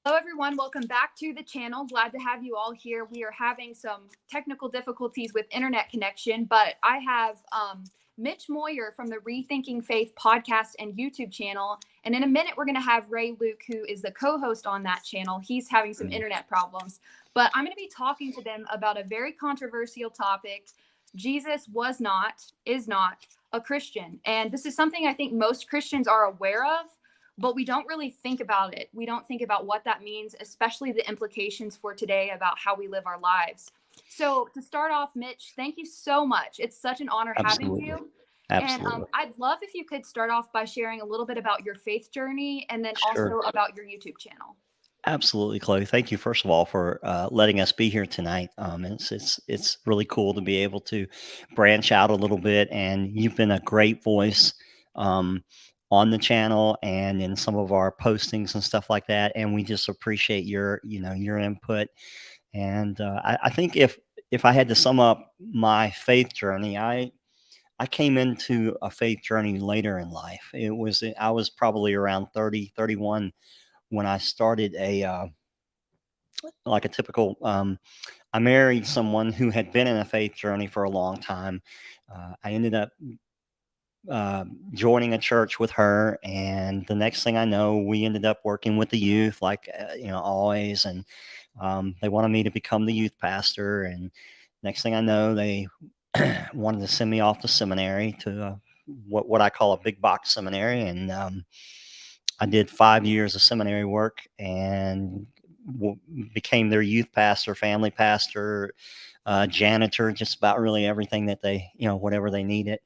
Hello, everyone. Welcome back to the channel. Glad to have you all here. We are having some technical difficulties with internet connection, but I have Mitch Moyer from the Rethinking Faith podcast and YouTube channel. And in a minute, we're going to have Ray Luke, who is the co-host on that channel. He's having some internet problems, but I'm going to be talking to them about a very controversial topic. Jesus is not a Christian. And this is something I think most Christians are aware of, but we don't really think about it. We don't think about what that means, especially the implications for today about how we live our lives. So to start off, Mitch, thank you so much. It's such an honor having Absolutely. you. And Absolutely. I'd love if you could start off by sharing a little bit about your faith journey and then Sure. also about your YouTube channel. Absolutely, Chloe. Thank you, first of all, for letting us be here tonight. It's really cool to be able to branch out a little bit, and you've been a great voice um, on the channel and in some of our postings and stuff like that. And we just appreciate your input. And I think if I had to sum up my faith journey, I came into a faith journey later in life. I was probably around 30, 31 when I started like a typical, I married someone who had been in a faith journey for a long time. I ended up joining a church with her, and the next thing I know, we ended up working with the youth, like always. And they wanted me to become the youth pastor, and next thing I know, they wanted to send me off to seminary to what I call a big box seminary, and I did 5 years of seminary work and became their youth pastor, family pastor, janitor, just about really everything that they, whatever they needed.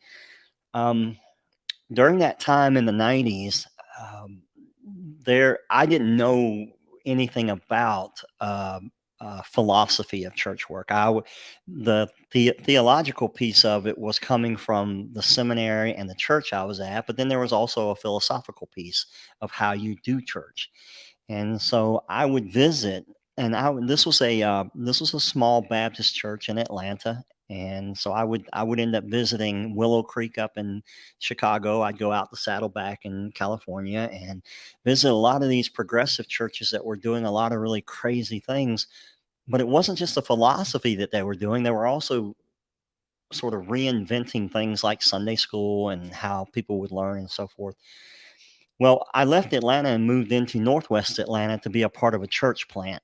Um, During that time in the 90s, um, I didn't know anything about philosophy of church work. The theological piece of it was coming from the seminary and the church I was at, but then there was also a philosophical piece of how you do church. And so I would visit, and this was a small Baptist church in Atlanta, and so I would end up visiting Willow Creek up in Chicago. I'd go out to Saddleback in California and visit a lot of these progressive churches that were doing a lot of really crazy things. But it wasn't just the philosophy that they were doing; they were also sort of reinventing things like Sunday school and how people would learn and so forth. Well, I left Atlanta and moved into Northwest Atlanta to be a part of a church plant.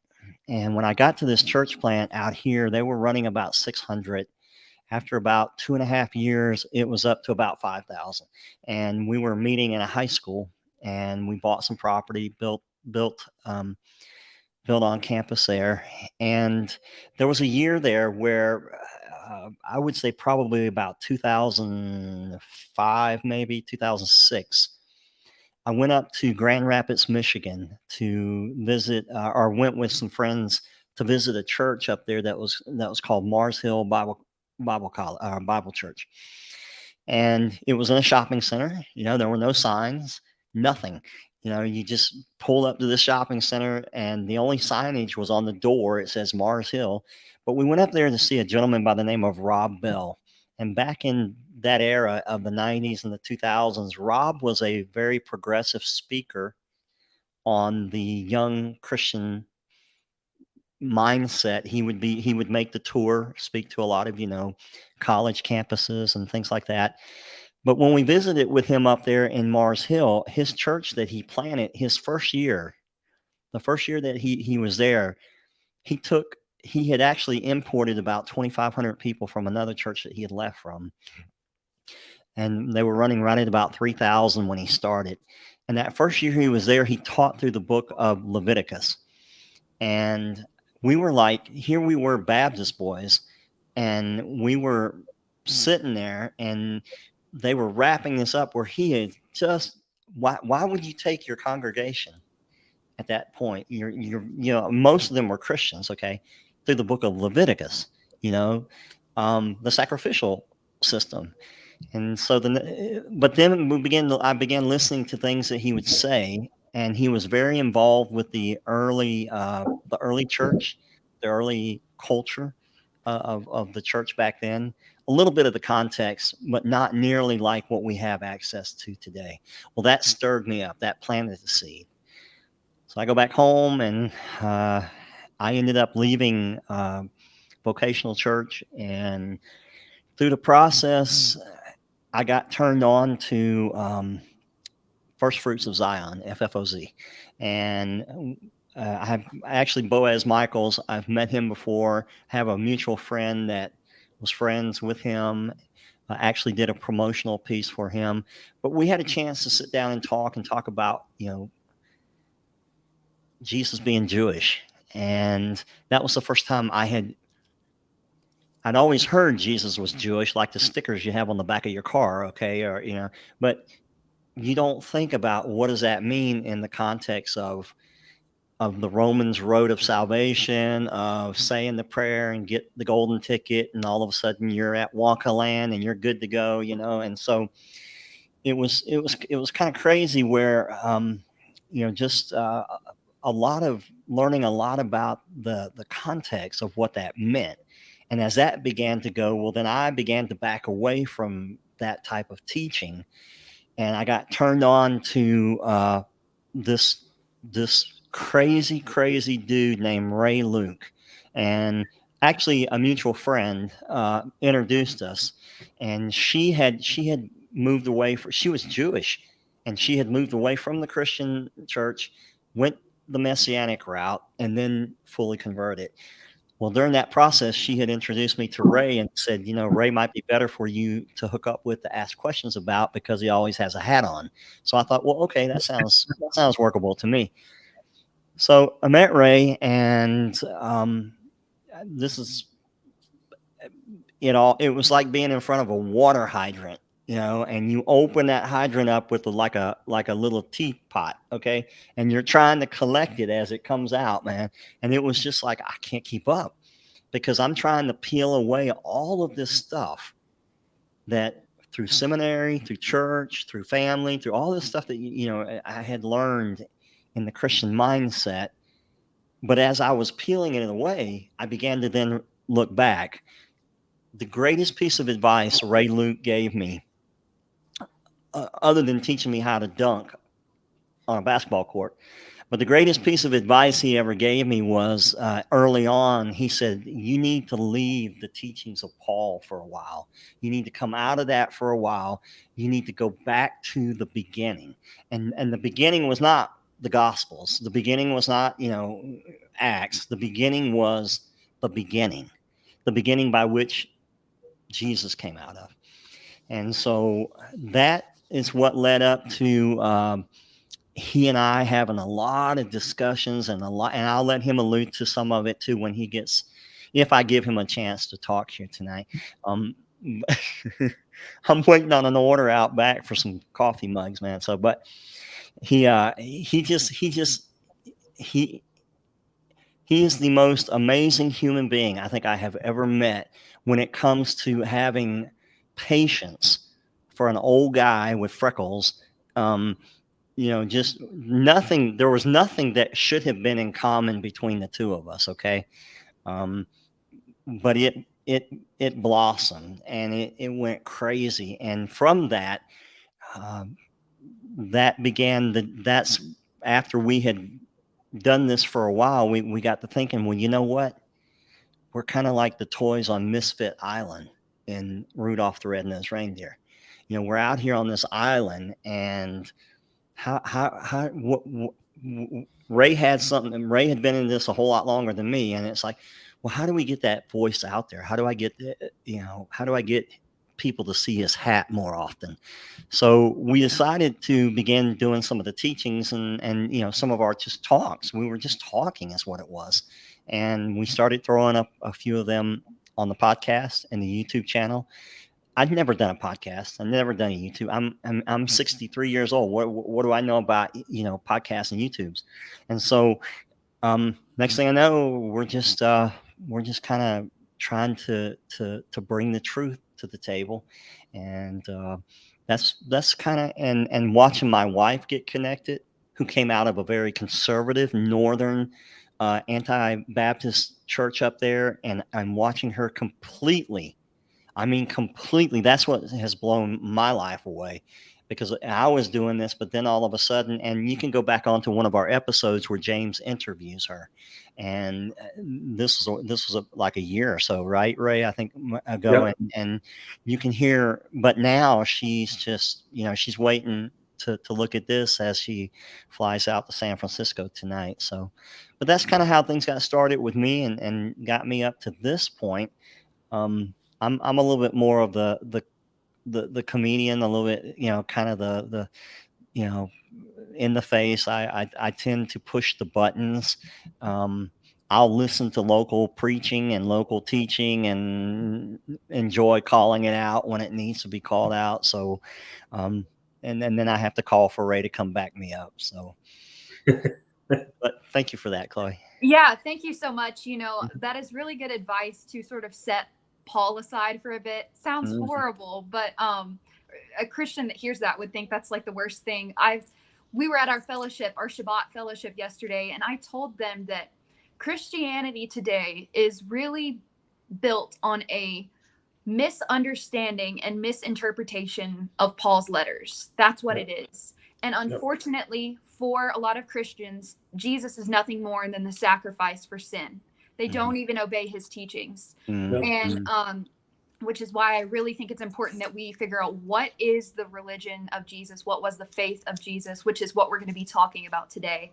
And when I got to this church plant out here, they were running about 600. After about 2.5 years, it was up to about 5,000. And we were meeting in a high school, and we bought some property, built on campus there. And there was a year there where I would say probably about 2005, maybe 2006. I went up to Grand Rapids, Michigan to visit, or went with some friends to visit a church up there that was called Mars Hill Bible Church, and it was in a shopping center. There were no signs, nothing. You just pulled up to the shopping center, and the only signage was on the door. It says Mars Hill, but we went up there to see a gentleman by the name of Rob Bell. And back in that era of the 90s and the 2000s, Rob was a very progressive speaker on the young Christian mindset. He would make the tour, speak to a lot of, college campuses and things like that. But when we visited with him up there in Mars Hill, his church that he planted his first year, the first year that he was there, he had actually imported about 2,500 people from another church that he had left from, and they were running right at about 3,000 when he started. And that first year he was there, he taught through the book of Leviticus. And we were like, here we were Baptist boys, and we were sitting there, and they were wrapping this up where he had just, why would you take your congregation at that point? Most of them were Christians, okay, through the book of Leviticus, the sacrificial system. And so but then I began listening to things that he would say, and he was very involved with the early church, the early culture of the church back then. A little bit of the context, but not nearly like what we have access to today. Well, that stirred me up. That planted the seed. So I go back home, and I ended up leaving vocational church, and through the process, I got turned on to First Fruits of Zion, FFOZ, and I have actually Boaz Michaels. I've met him before. Have a mutual friend that was friends with him. I actually did a promotional piece for him, but we had a chance to sit down and talk about, Jesus being Jewish, and that was the first time I'd always heard Jesus was Jewish, like the stickers you have on the back of your car, okay, or but you don't think about what does that mean in the context of the Romans road of salvation, of saying the prayer and get the golden ticket, and all of a sudden you're at Wonka Land and you're good to go, and so it was kind of crazy where just a lot of learning a lot about the context of what that meant. And as that began to go, well, then I began to back away from that type of teaching, and I got turned on to this this crazy dude named Ray Luke, and actually a mutual friend introduced us, and she had moved away from, she was Jewish, and she had moved away from the Christian church, went the Messianic route, and then fully converted. Well, during that process, she had introduced me to Ray and said, Ray might be better for you to hook up with to ask questions about because he always has a hat on. So I thought, well, okay, that sounds workable to me. So I met Ray, and this is it was like being in front of a water hydrant, and you open that hydrant up with like a little teapot, okay, and you're trying to collect it as it comes out, man. And it was just like I can't keep up because I'm trying to peel away all of this stuff that through seminary, through church, through family, through all this stuff that I had learned in the Christian mindset. But as I was peeling it away, I began to then look back. The greatest piece of advice Ray Luke gave me, other than teaching me how to dunk on a basketball court, but the greatest piece of advice he ever gave me was early on. He said, you need to leave the teachings of Paul for a while. You need to come out of that for a while. You need to go back to the beginning. And the beginning was not the Gospels. The beginning was not, Acts. The beginning was the beginning by which Jesus came out of. And so that is what led up to he and I having a lot of discussions and I'll let him allude to some of it too if I give him a chance to talk here tonight. I'm waiting on an order out back for some coffee mugs, man. So, but he is the most amazing human being I think I have ever met when it comes to having patience for an old guy with freckles. Just nothing. There was nothing that should have been in common between the two of us. Okay. But it blossomed and it went crazy. And from that, that began that's after we had done this for a while, we got to thinking, well, you know what? We're kind of like the toys on Misfit Island in Rudolph the Red-Nosed Reindeer. We're out here on this island, and what Ray had something, and Ray had been in this a whole lot longer than me, and it's like, well, how do we get that voice out there? How do I get people to see his hat more often? So we decided to begin doing some of the teachings and some of our just talks. We were just talking is what it was. And we started throwing up a few of them on the podcast and the YouTube channel. I'd never done a podcast. I've never done a YouTube. I'm 63 years old. What do I know about podcasts and YouTubes? And so next thing I know, we're just kind of trying to bring the truth to the table, and that's kind of and watching my wife get connected, who came out of a very conservative northern anti-Baptist church up there, and I'm watching her completely. I mean, completely. That's what has blown my life away. because I was doing this, but then all of a sudden, and you can go back onto one of our episodes where James interviews her, and this was like a year or so, right, Ray? I think ago, Yep. and you can hear, but now she's just, she's waiting to look at this as she flies out to San Francisco tonight. So, but that's kind of how things got started with me, and got me up to this point. I'm a little bit more of the comedian, a little bit, kind of the in the face. I tend to push the buttons. I'll listen to local preaching and local teaching and enjoy calling it out when it needs to be called out. So, and then I have to call for Ray to come back me up. So, but thank you for that, Chloe. Yeah, thank you so much. That is really good advice to sort of set Paul aside for a bit. Sounds horrible, but a Christian that hears that would think that's like the worst thing. We were at our fellowship, our Shabbat fellowship yesterday, and I told them that Christianity today is really built on a misunderstanding and misinterpretation of Paul's letters. That's what it is. And unfortunately, for a lot of Christians, Jesus is nothing more than the sacrifice for sin. They don't even obey his teachings. And which is why I really think it's important that we figure out what is the religion of Jesus, what was the faith of Jesus, which is what we're going to be talking about today.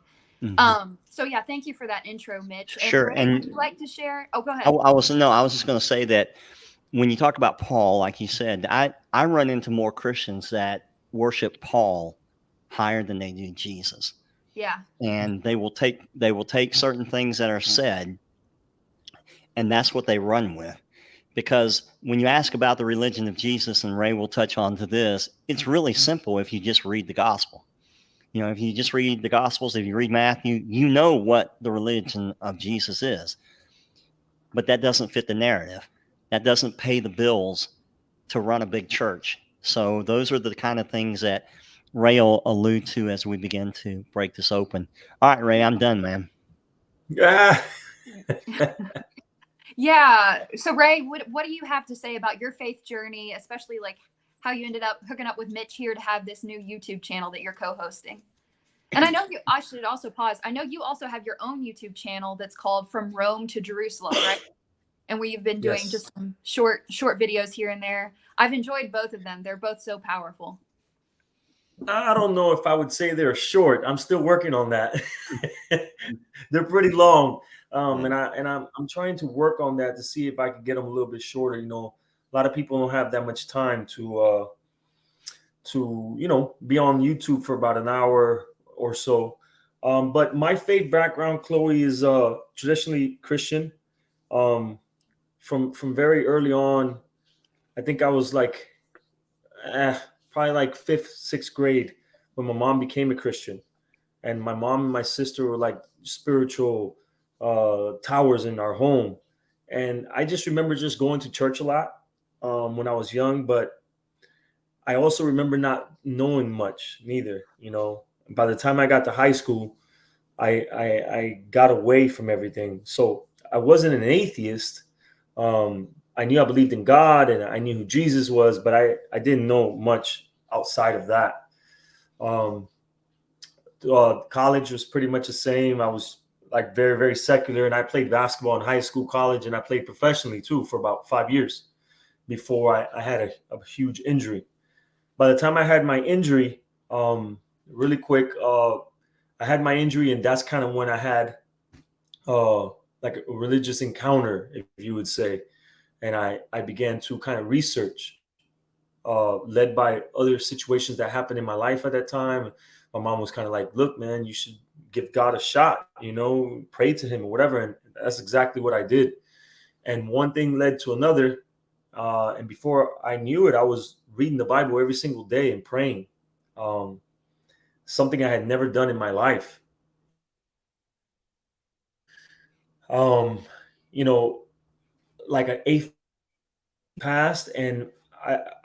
So yeah, thank you for that intro, Mitch. Sure. Ray, would you like to share? Oh, go ahead. I was just going to say that when you talk about Paul, like you said, I run into more Christians that worship Paul higher than they do Jesus. Yeah. And they will take certain things that are said, and that's what they run with. Because when you ask about the religion of Jesus, and Ray will touch on to this, it's really simple if you just read the gospel. If you just read the Gospels, if you read Matthew, you know what the religion of Jesus is. But that doesn't fit the narrative. That doesn't pay the bills to run a big church. So those are the kind of things that Ray will allude to as we begin to break this open. All right, Ray, I'm done, man. Yeah. So Ray, what do you have to say about your faith journey, especially like how you ended up hooking up with Mitch here to have this new YouTube channel that you're co-hosting? And I know I should also pause. I know you also have your own YouTube channel that's called From Rome to Jerusalem, right? And where you've been doing just some short videos here and there. I've enjoyed both of them. They're both so powerful. I don't know if I would say they're short. I'm still working on that. They're pretty long. And I'm trying to work on that to see if I can get them a little bit shorter. A lot of people don't have that much time to be on YouTube for about an hour or so. But my faith background, Chloe, is traditionally Christian. From very early on, I think I was like probably like 5th, 6th grade when my mom became a Christian. And my mom and my sister were like spiritual towers in our home. And I just remember just going to church a lot when I was young, but I also remember not knowing much neither. By the time I got to high school, I got away from everything. So I wasn't an atheist. I knew I believed in God and I knew who Jesus was, but I didn't know much outside of that. College was pretty much the same. I was like very, very secular, and I played basketball in high school, college, and I played professionally too for about 5 years before I had a huge injury. By the time I had my injury, really quick, I had my injury, and that's kind of when I had like a religious encounter, if you would say. And I began to kind of research, led by other situations that happened in my life at that time. My mom was kind of like, look, man, you should give God a shot, pray to him or whatever. And that's exactly what I did. And one thing led to another. And before I knew it, I was reading the Bible every single day and praying. Something I had never done in my life. Like an 8th passed, and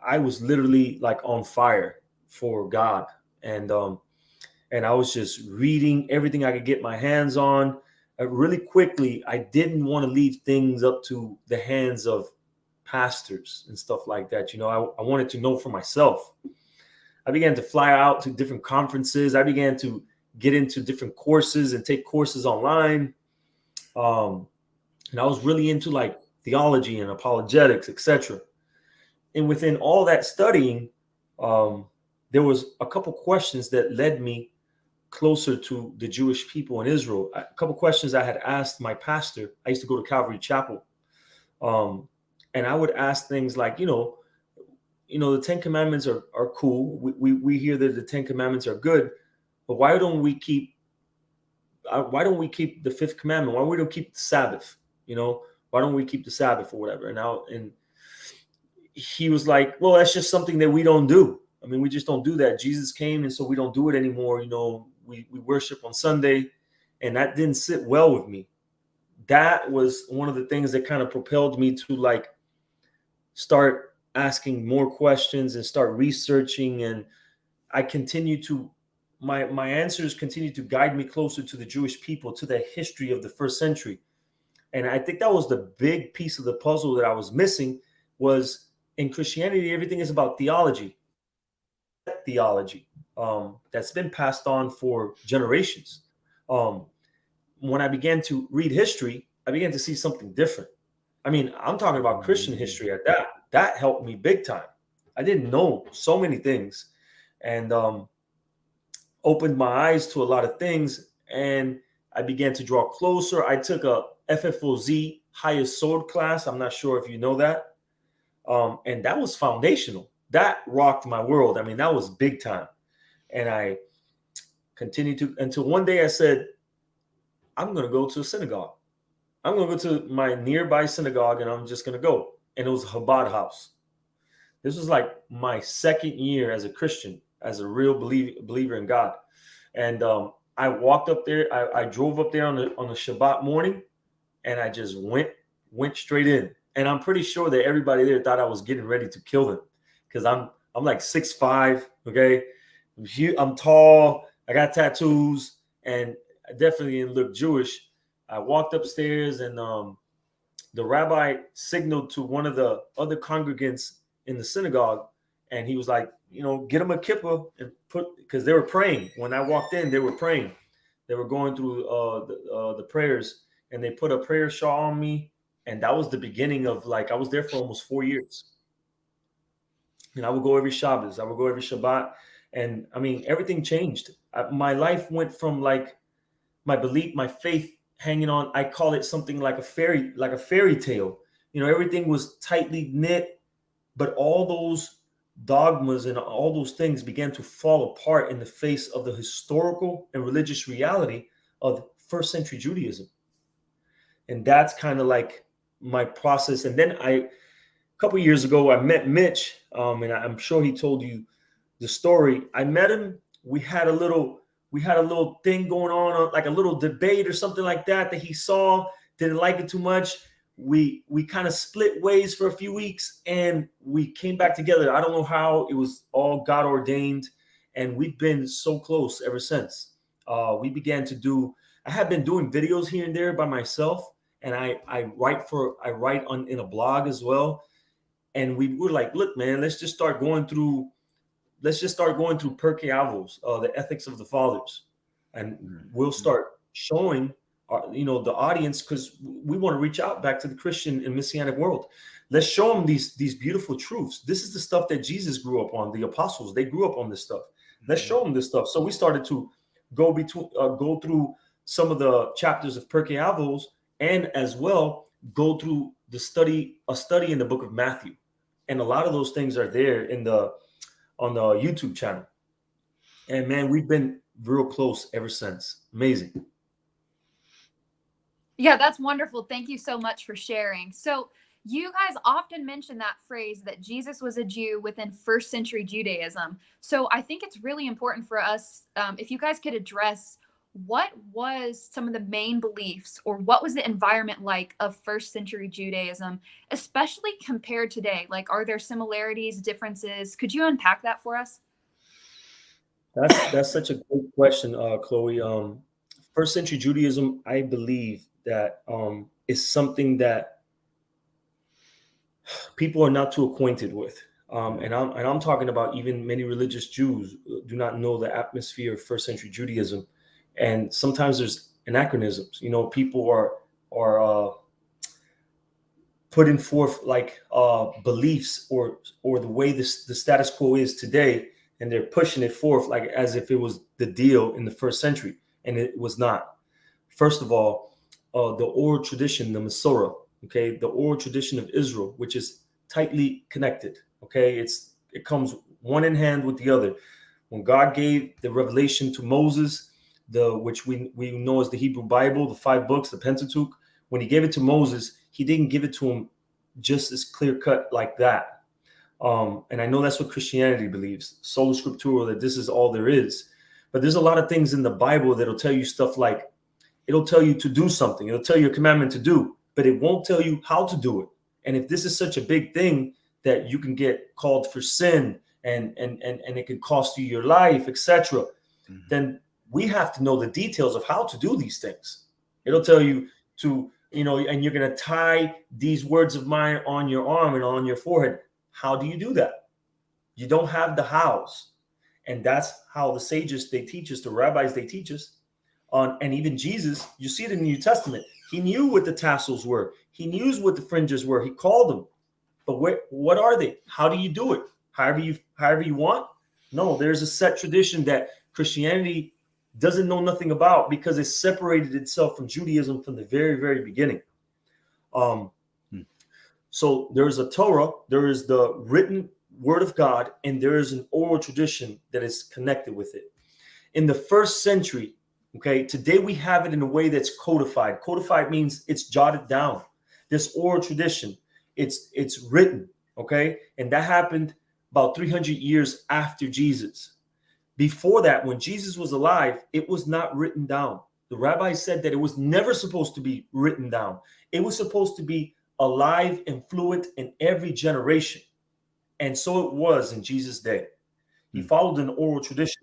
I was literally like on fire for God. And I was just reading everything I could get my hands on. Really quickly, I didn't want to leave things up to the hands of pastors and stuff like that. I wanted to know for myself. I began to fly out to different conferences. I began to get into different courses and take courses online. And I was really into like theology and apologetics, etc. And within all that studying, there was a couple questions that led me closer to the Jewish people in Israel. A couple questions I had asked my pastor. I used to go to Calvary Chapel, and I would ask things like, the Ten Commandments are cool. We hear that the Ten Commandments are good, but why don't we keep the fifth commandment? Why we don't keep the Sabbath? Why don't we keep the Sabbath or whatever? And he was like, well, that's just something that we don't do. I mean, we just don't do that. Jesus came, and so we don't do it anymore. We worship on Sunday, and that didn't sit well with me. That was one of the things that kind of propelled me to like start asking more questions and start researching. And I continue to, my answers continue to guide me closer to the Jewish people, to the history of the first century. And I think that was the big piece of the puzzle that I was missing. Was in Christianity, everything is about theology. That's been passed on for generations. When I began to read history, I began to see something different. I mean, I'm talking about Christian history at that. That helped me big time. I didn't know so many things, and opened my eyes to a lot of things. And I began to draw closer. I took a FFOZ highest sword class. I'm not sure if you know that. And that was foundational. That rocked my world. I mean, that was big time. And I continued to, until one day I said, I'm going to go to a synagogue. I'm going to go to my nearby synagogue, and I'm just going to go. And it was a Chabad house. This was like my second year as a Christian, as a real believer in God. And I walked up there. I drove up there on the Shabbat morning, and I just went straight in. And I'm pretty sure that everybody there thought I was getting ready to kill them, because I'm like 6'5", okay? I'm tall. I got tattoos, and I definitely didn't look Jewish. I walked upstairs, and the rabbi signaled to one of the other congregants in the synagogue, and he was like, get them a kippah and because they were praying. When I walked in, they were praying. They were going through the prayers, and they put a prayer shawl on me. And that was the beginning of, like, I was there for almost 4 years. And I would go every Shabbos. I would go every Shabbat. And I mean, everything changed. My life went from like my belief, my faith hanging on. I call it something like a fairy tale. Everything was tightly knit, but all those dogmas and all those things began to fall apart in the face of the historical and religious reality of first century Judaism. And that's kind of like my process. And then a couple of years ago, I met Mitch, and I'm sure he told you the story. I met him. We had a little thing going on, like a little debate or something like that he saw, didn't like it too much. We kind of split ways for a few weeks, and we came back together. I don't know how. It was all God ordained, and we've been so close ever since. We began to do. I have been doing videos here and there by myself, and I write in a blog as well. And we were like, look, man, let's just start going through Pirkei Avos, the ethics of the fathers, and we'll start showing the audience, because we want to reach out back to the Christian and Messianic world. Let's show them these beautiful truths. This is the stuff that Jesus grew up on. The apostles, they grew up on this stuff. Let's show them this stuff. So we started to go through some of the chapters of Pirkei Avos, and as well go through a study in the book of Matthew. And a lot of those things are there on the YouTube channel. And man, we've been real close ever since. Amazing. Yeah, that's wonderful. Thank you so much for sharing. So you guys often mention that phrase that Jesus was a Jew within first century Judaism. So I think it's really important for us, if you guys could address what was some of the main beliefs, or what was the environment like of first century Judaism, especially compared today? Like, are there similarities, differences? Could you unpack that for us? That's such a great question, Chloe. First century Judaism, I believe that is something that people are not too acquainted with. And I'm talking about even many religious Jews do not know the atmosphere of first century Judaism, and sometimes there's anachronisms. People are putting forth like beliefs or the way the status quo is today, and they're pushing it forth like as if it was the deal in the first century, and it was not. First of all, the oral tradition, the Masorah, okay, the oral tradition of Israel, which is tightly connected, okay, it comes one in hand with the other. When God gave the revelation to Moses, which we know as the Hebrew Bible, the 5 books, the Pentateuch, when he gave it to Moses, he didn't give it to him just as clear cut like that. And I know that's what Christianity believes, sola scriptura, that this is all there is. But there's a lot of things in the Bible that'll tell you stuff like, it'll tell you to do something. It'll tell you a commandment to do, but it won't tell you how to do it. And if this is such a big thing that you can get called for sin and it could cost you your life, etc., then we have to know the details of how to do these things. It'll tell you to, and you're going to tie these words of mine on your arm and on your forehead. How do you do that? You don't have the hows. And that's how the sages, they teach us, the rabbis, they teach us. And even Jesus, you see it in the New Testament. He knew what the tassels were. He knew what the fringes were. He called them. But what are they? How do you do it? However you want? No, there's a set tradition that Christianity doesn't know nothing about because it separated itself from Judaism from the very, very beginning. So there is a Torah, there is the written word of God, and there is an oral tradition that is connected with it. In the first century, okay, today we have it in a way that's codified. Codified means it's jotted down. This oral tradition, it's written, okay? And that happened about 300 years after Jesus. Before that, when Jesus was alive, it was not written down. The rabbis said that it was never supposed to be written down. It was supposed to be alive and fluent in every generation. And so it was in Jesus' day. He followed an oral tradition.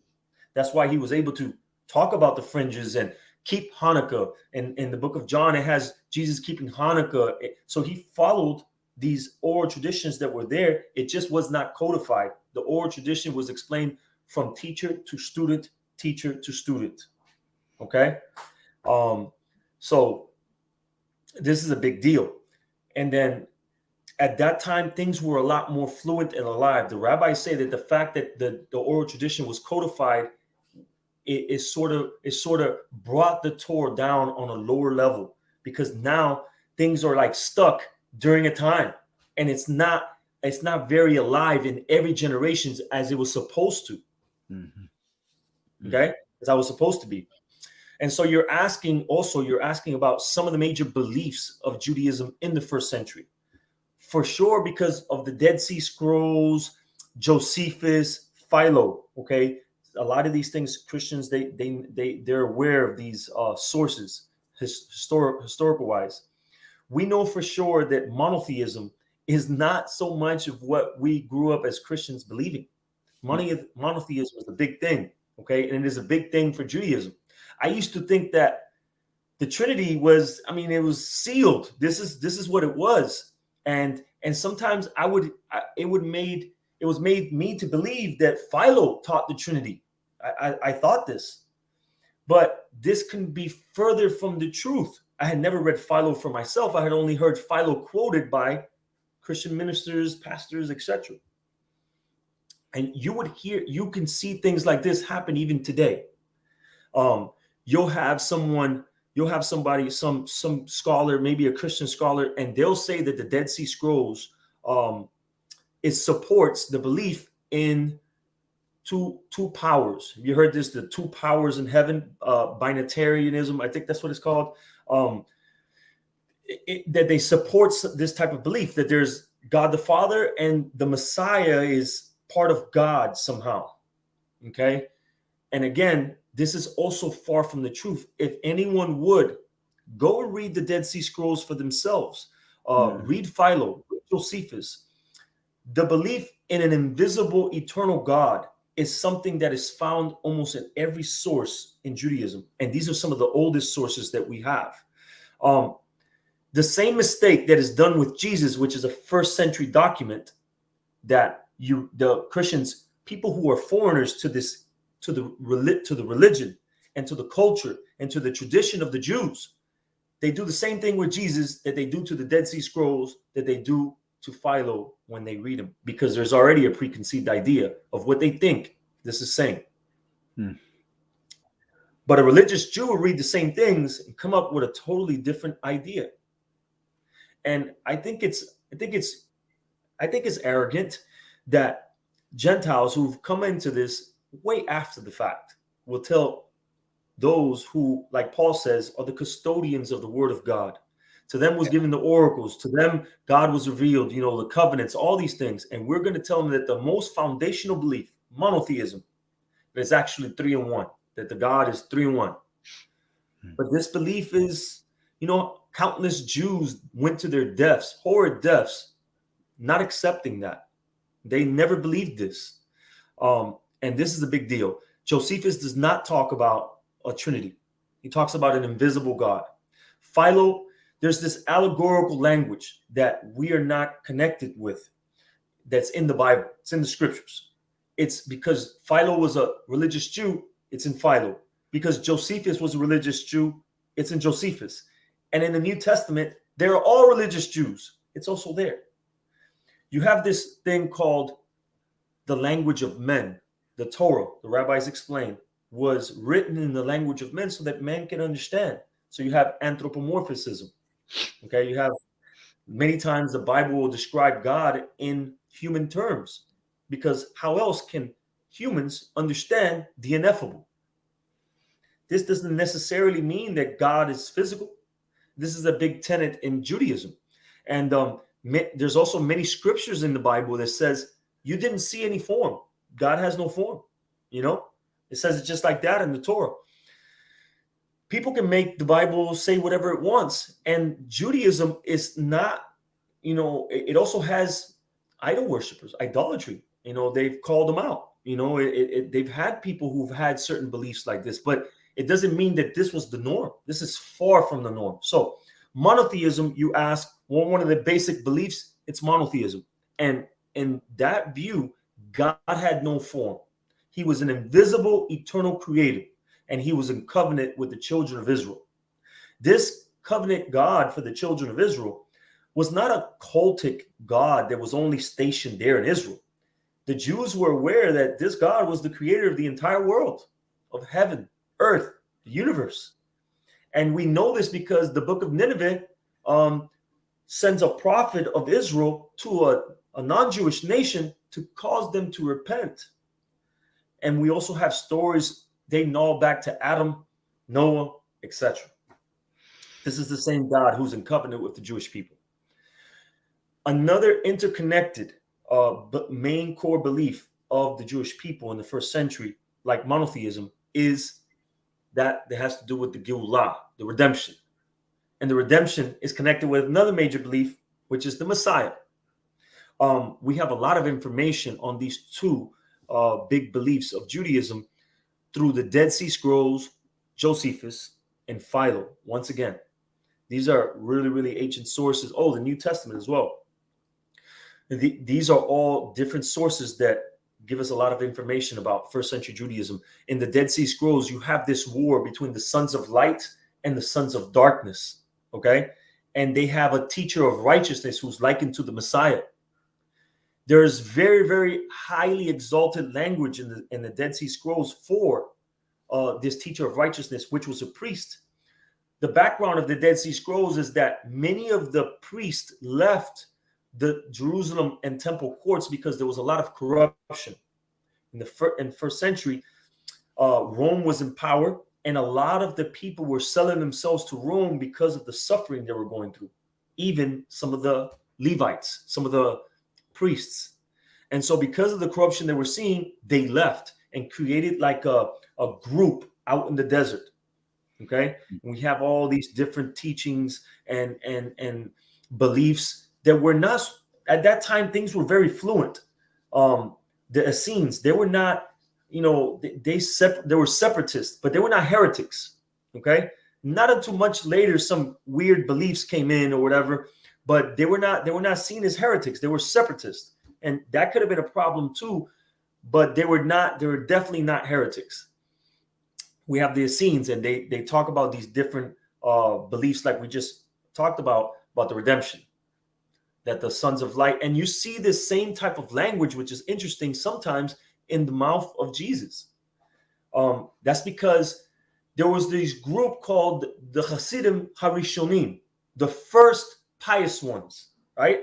That's why he was able to talk about the fringes and keep Hanukkah. And in the book of John, it has Jesus keeping Hanukkah. So he followed these oral traditions that were there. It just was not codified. The oral tradition was explained from teacher to student, teacher to student. Okay? So this is a big deal. And then at that time, things were a lot more fluent and alive. The rabbis say that the fact that the oral tradition was codified, it sort of brought the Torah down on a lower level, because now things are like stuck during a time, and it's not very alive in every generation as it was supposed to. Okay, as I was supposed to be. And so you're asking about some of the major beliefs of Judaism in the first century. For sure, because of the Dead Sea Scrolls, Josephus, Philo, okay? A lot of these things, Christians, they're aware of these sources, historical wise. We know for sure that monotheism is not so much of what we grew up as Christians believing. Monotheism is a big thing, okay? And it is a big thing for Judaism. I used to think that the Trinity was, it was sealed. This is what it was. And sometimes it was made me to believe that Philo taught the Trinity. I thought this, but this can be further from the truth. I had never read Philo for myself. I had only heard Philo quoted by Christian ministers, pastors, etc. And you can see things like this happen even today. You'll have somebody, some scholar, maybe a Christian scholar, and they'll say that the Dead Sea Scrolls, it supports the belief in two powers. Have you heard this? The two powers in heaven, binitarianism. I think that's what it's called. That they support this type of belief that there's God the Father and the Messiah is part of God somehow. Okay, and again, this is also far from the truth. If anyone would go and read the Dead Sea Scrolls for themselves, read Philo, read Josephus. The belief in an invisible, eternal God is something that is found almost in every source in Judaism. And these are some of the oldest sources that we have. The same mistake that is done with Jesus, which is a first century document, that the Christians, people who are foreigners to the religion and to the culture and to the tradition of the Jews, they do the same thing with Jesus that they do to the Dead Sea Scrolls, that they do to Philo when they read them, because there's already a preconceived idea of what they think this is saying. But a religious Jew will read the same things and come up with a totally different idea. And I think it's arrogant that Gentiles who've come into this way after the fact will tell those who, like Paul says, are the custodians of the word of God. To them was given the oracles. To them, God was revealed, the covenants, all these things. And we're going to tell them that the most foundational belief, monotheism, is actually 3 in 1, that the God is 3 in 1. But this belief is, countless Jews went to their deaths, horrid deaths, not accepting that. They never believed this. And this is a big deal. Josephus does not talk about a Trinity. He talks about an invisible God. Philo, there's this allegorical language that we are not connected with that's in the Bible. It's in the scriptures. It's because Philo was a religious Jew, it's in Philo. Because Josephus was a religious Jew, it's in Josephus. And in the New Testament, they are all religious Jews. It's also there. You have this thing called the language of men. The Torah, the rabbis explain, was written in the language of men so that men can understand. So you have anthropomorphism. Okay, you have many times the Bible will describe God in human terms, because how else can humans understand the ineffable? This doesn't necessarily mean that God is physical. This is a big tenet in Judaism. And there's also many scriptures in the Bible that says you didn't see any form. God has no form. It says it just like that in the Torah. People can make the Bible say whatever it wants. And Judaism is not, it also has idol worshipers, idolatry. They've called them out. They've had people who've had certain beliefs like this, but it doesn't mean that this was the norm. This is far from the norm. So monotheism, you ask, one of the basic beliefs, it's monotheism. And in that view, God had no form. He was an invisible, eternal creator, and he was in covenant with the children of Israel. This covenant God for the children of Israel was not a cultic God that was only stationed there in Israel. The Jews were aware that this God was the creator of the entire world, of heaven, earth, the universe. And we know this because the book of Nineveh sends a prophet of Israel to a non-Jewish nation to cause them to repent. And we also have stories dating all back to Adam, Noah, etc. This is the same God who's in covenant with the Jewish people. Another interconnected main core belief of the Jewish people in the first century, like monotheism, is that it has to do with the Geulah, the redemption. And the redemption is connected with another major belief, which is the Messiah. We have a lot of information on these two big beliefs of Judaism through the Dead Sea Scrolls, Josephus, and Philo. Once again, these are really, really ancient sources. Oh, the New Testament as well. These are all different sources that give us a lot of information about first century Judaism. In the Dead Sea Scrolls, you have this war between the sons of light and the sons of darkness. Okay. And they have a teacher of righteousness who's likened to the Messiah. There is very, very highly exalted language in the Dead Sea Scrolls for this teacher of righteousness, which was a priest. The background of the Dead Sea Scrolls is that many of the priests left the Jerusalem and temple courts because there was a lot of corruption. In the first century, Rome was in power, and a lot of the people were selling themselves to Rome because of the suffering they were going through. Even some of the Levites, some of the priests. And so because of the corruption they were seeing, they left and created like a group out in the desert. Okay. And we have all these different teachings and beliefs that were not, at that time, things were very fluent. The Essenes, they were not, they were separatists, but they were not heretics. Okay. Not until much later, some weird beliefs came in or whatever, but they were not seen as heretics. They were separatists. and that could have been a problem too, but they were definitely not heretics. We have the Essenes, and they talk about these different beliefs, like we just talked about the redemption, that the sons of light, and you see this same type of language, which is interesting sometimes in the mouth of Jesus. That's because there was this group called the Hasidim Harishonim, the first pious ones, right?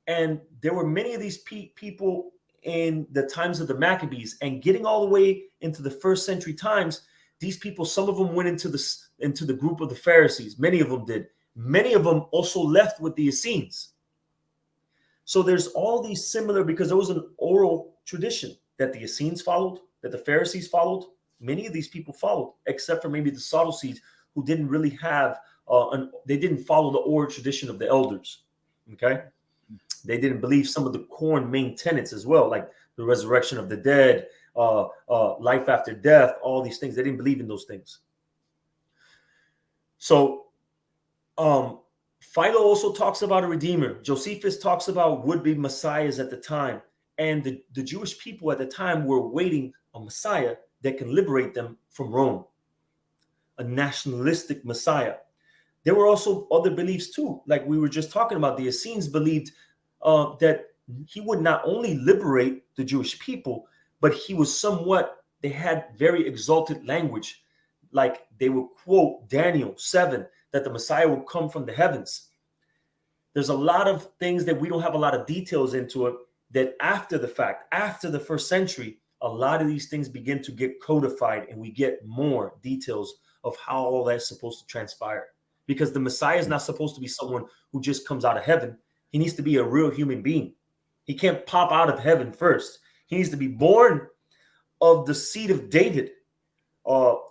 And there were many of these people in the times of the Maccabees, and getting all the way into the first century times, these people, some of them went into the group of the Pharisees. Many of them did. Many of them also left with the Essenes. So there's all these similar, because there was an oral tradition that the Essenes followed, that the Pharisees followed. Many of these people followed, except for maybe the Sadducees, who didn't really have, they didn't follow the oral tradition of the elders. Okay. They didn't believe some of the core main tenets as well, like the resurrection of the dead, life after death, all these things. They didn't believe in those things. So Philo also talks about a redeemer. Josephus talks about would-be messiahs at the time. And the Jewish people at the time were awaiting a messiah that can liberate them from Rome, a nationalistic messiah. There were also other beliefs too. Like we were just talking about, the Essenes believed that he would not only liberate the Jewish people, but he was they had very exalted language. Like they would quote Daniel 7, that the Messiah will come from the heavens. There's a lot of things that we don't have a lot of details into it, that after the fact, after the first century, a lot of these things begin to get codified, and we get more details of how all that's supposed to transpire. Because the Messiah is not supposed to be someone who just comes out of heaven. He needs to be a real human being. He can't pop out of heaven first. He needs to be born of the seed of David.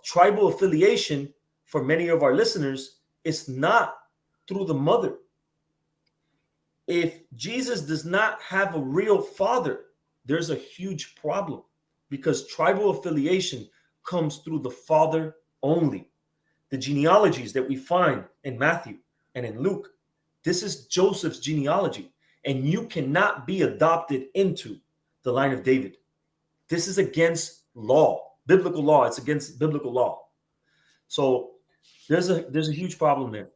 Tribal affiliation, for many of our listeners, is not through the mother. If Jesus does not have a real father, there's a huge problem, because tribal affiliation comes through the father only. The genealogies that we find in Matthew and in Luke, this is Joseph's genealogy, and you cannot be adopted into the line of David. This is against law, biblical law. It's against biblical law. So there's a huge problem there.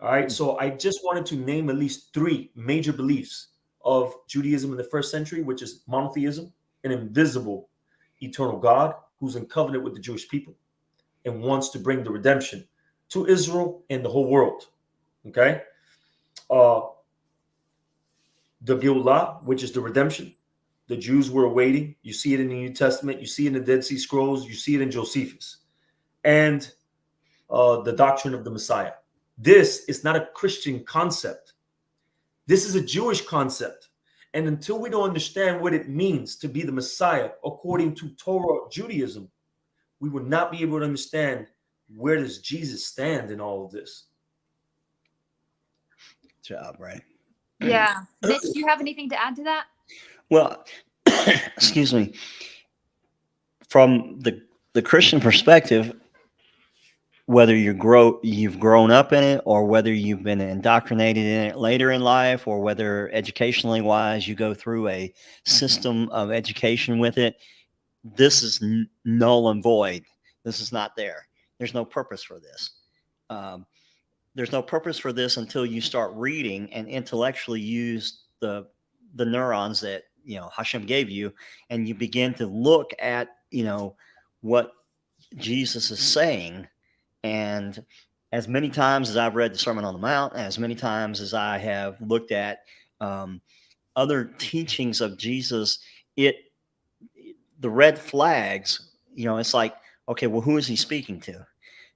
All right. So I just wanted to name at least 3 major beliefs of Judaism in the first century, which is monotheism, an invisible eternal God who's in covenant with the Jewish people and wants to bring the redemption to Israel and the whole world. Okay. The Geulah, which is the redemption. The Jews were awaiting. You see it in the New Testament. You see it in the Dead Sea Scrolls. You see it in Josephus. And the doctrine of the Messiah. This is not a Christian concept. This is a Jewish concept. And until we don't understand what it means to be the Messiah according to Torah Judaism, we will not be able to understand where does Jesus stand in all of this. Good job, right? Yeah. Mitch, do you have anything to add to that? Well, excuse me. From the Christian perspective, whether you've grown up in it, or whether you've been indoctrinated in it later in life, or whether educationally wise you go through a system of education with it, this is null and void. This is not there. There's no purpose for this. There's no purpose for this until you start reading and intellectually use the neurons that Hashem gave you, and you begin to look at what Jesus is saying. And as many times as I've read the Sermon on the Mount, as many times as I have looked at other teachings of Jesus, the red flags, it's like, okay, well, who is he speaking to?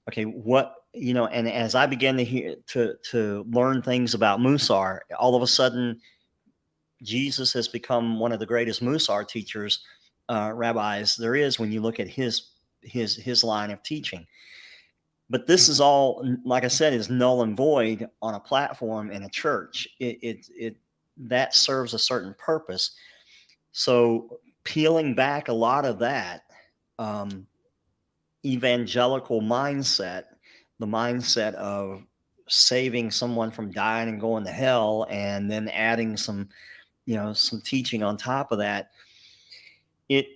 Okay, what, and as I began to learn things about Musar, all of a sudden, Jesus has become one of the greatest Musar teachers, rabbis there is, when you look at his line of teaching. But this is all, like I said, is null and void on a platform in a church. That serves a certain purpose. So peeling back a lot of that evangelical mindset, the mindset of saving someone from dying and going to hell, and then adding some some teaching on top of that. It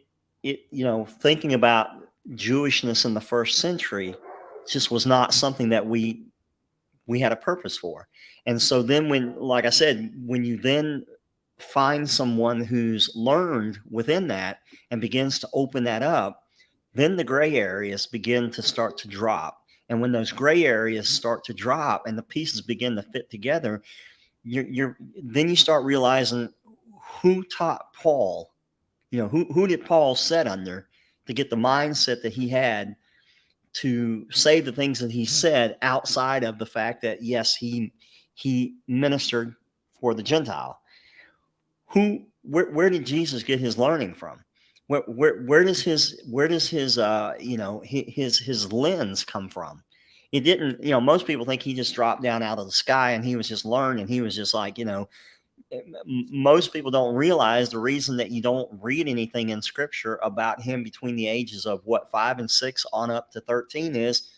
thinking about Jewishness in the first century just was not something that we had a purpose for. And so then like I said, when you then find someone who's learned within that and begins to open that up, then the gray areas begin to start to drop. And when those gray areas start to drop and the pieces begin to fit together, then you start realizing who taught Paul. Who did Paul set under to get the mindset that he had to say the things that he said, outside of the fact that, yes, he ministered for the Gentile. Where did Jesus get his learning from? Where does his his lens come from? It didn't, most people think he just dropped down out of the sky and he was just learning. He was just like, most people don't realize the reason that you don't read anything in scripture about him between the ages of 5 and 6 on up to 13 is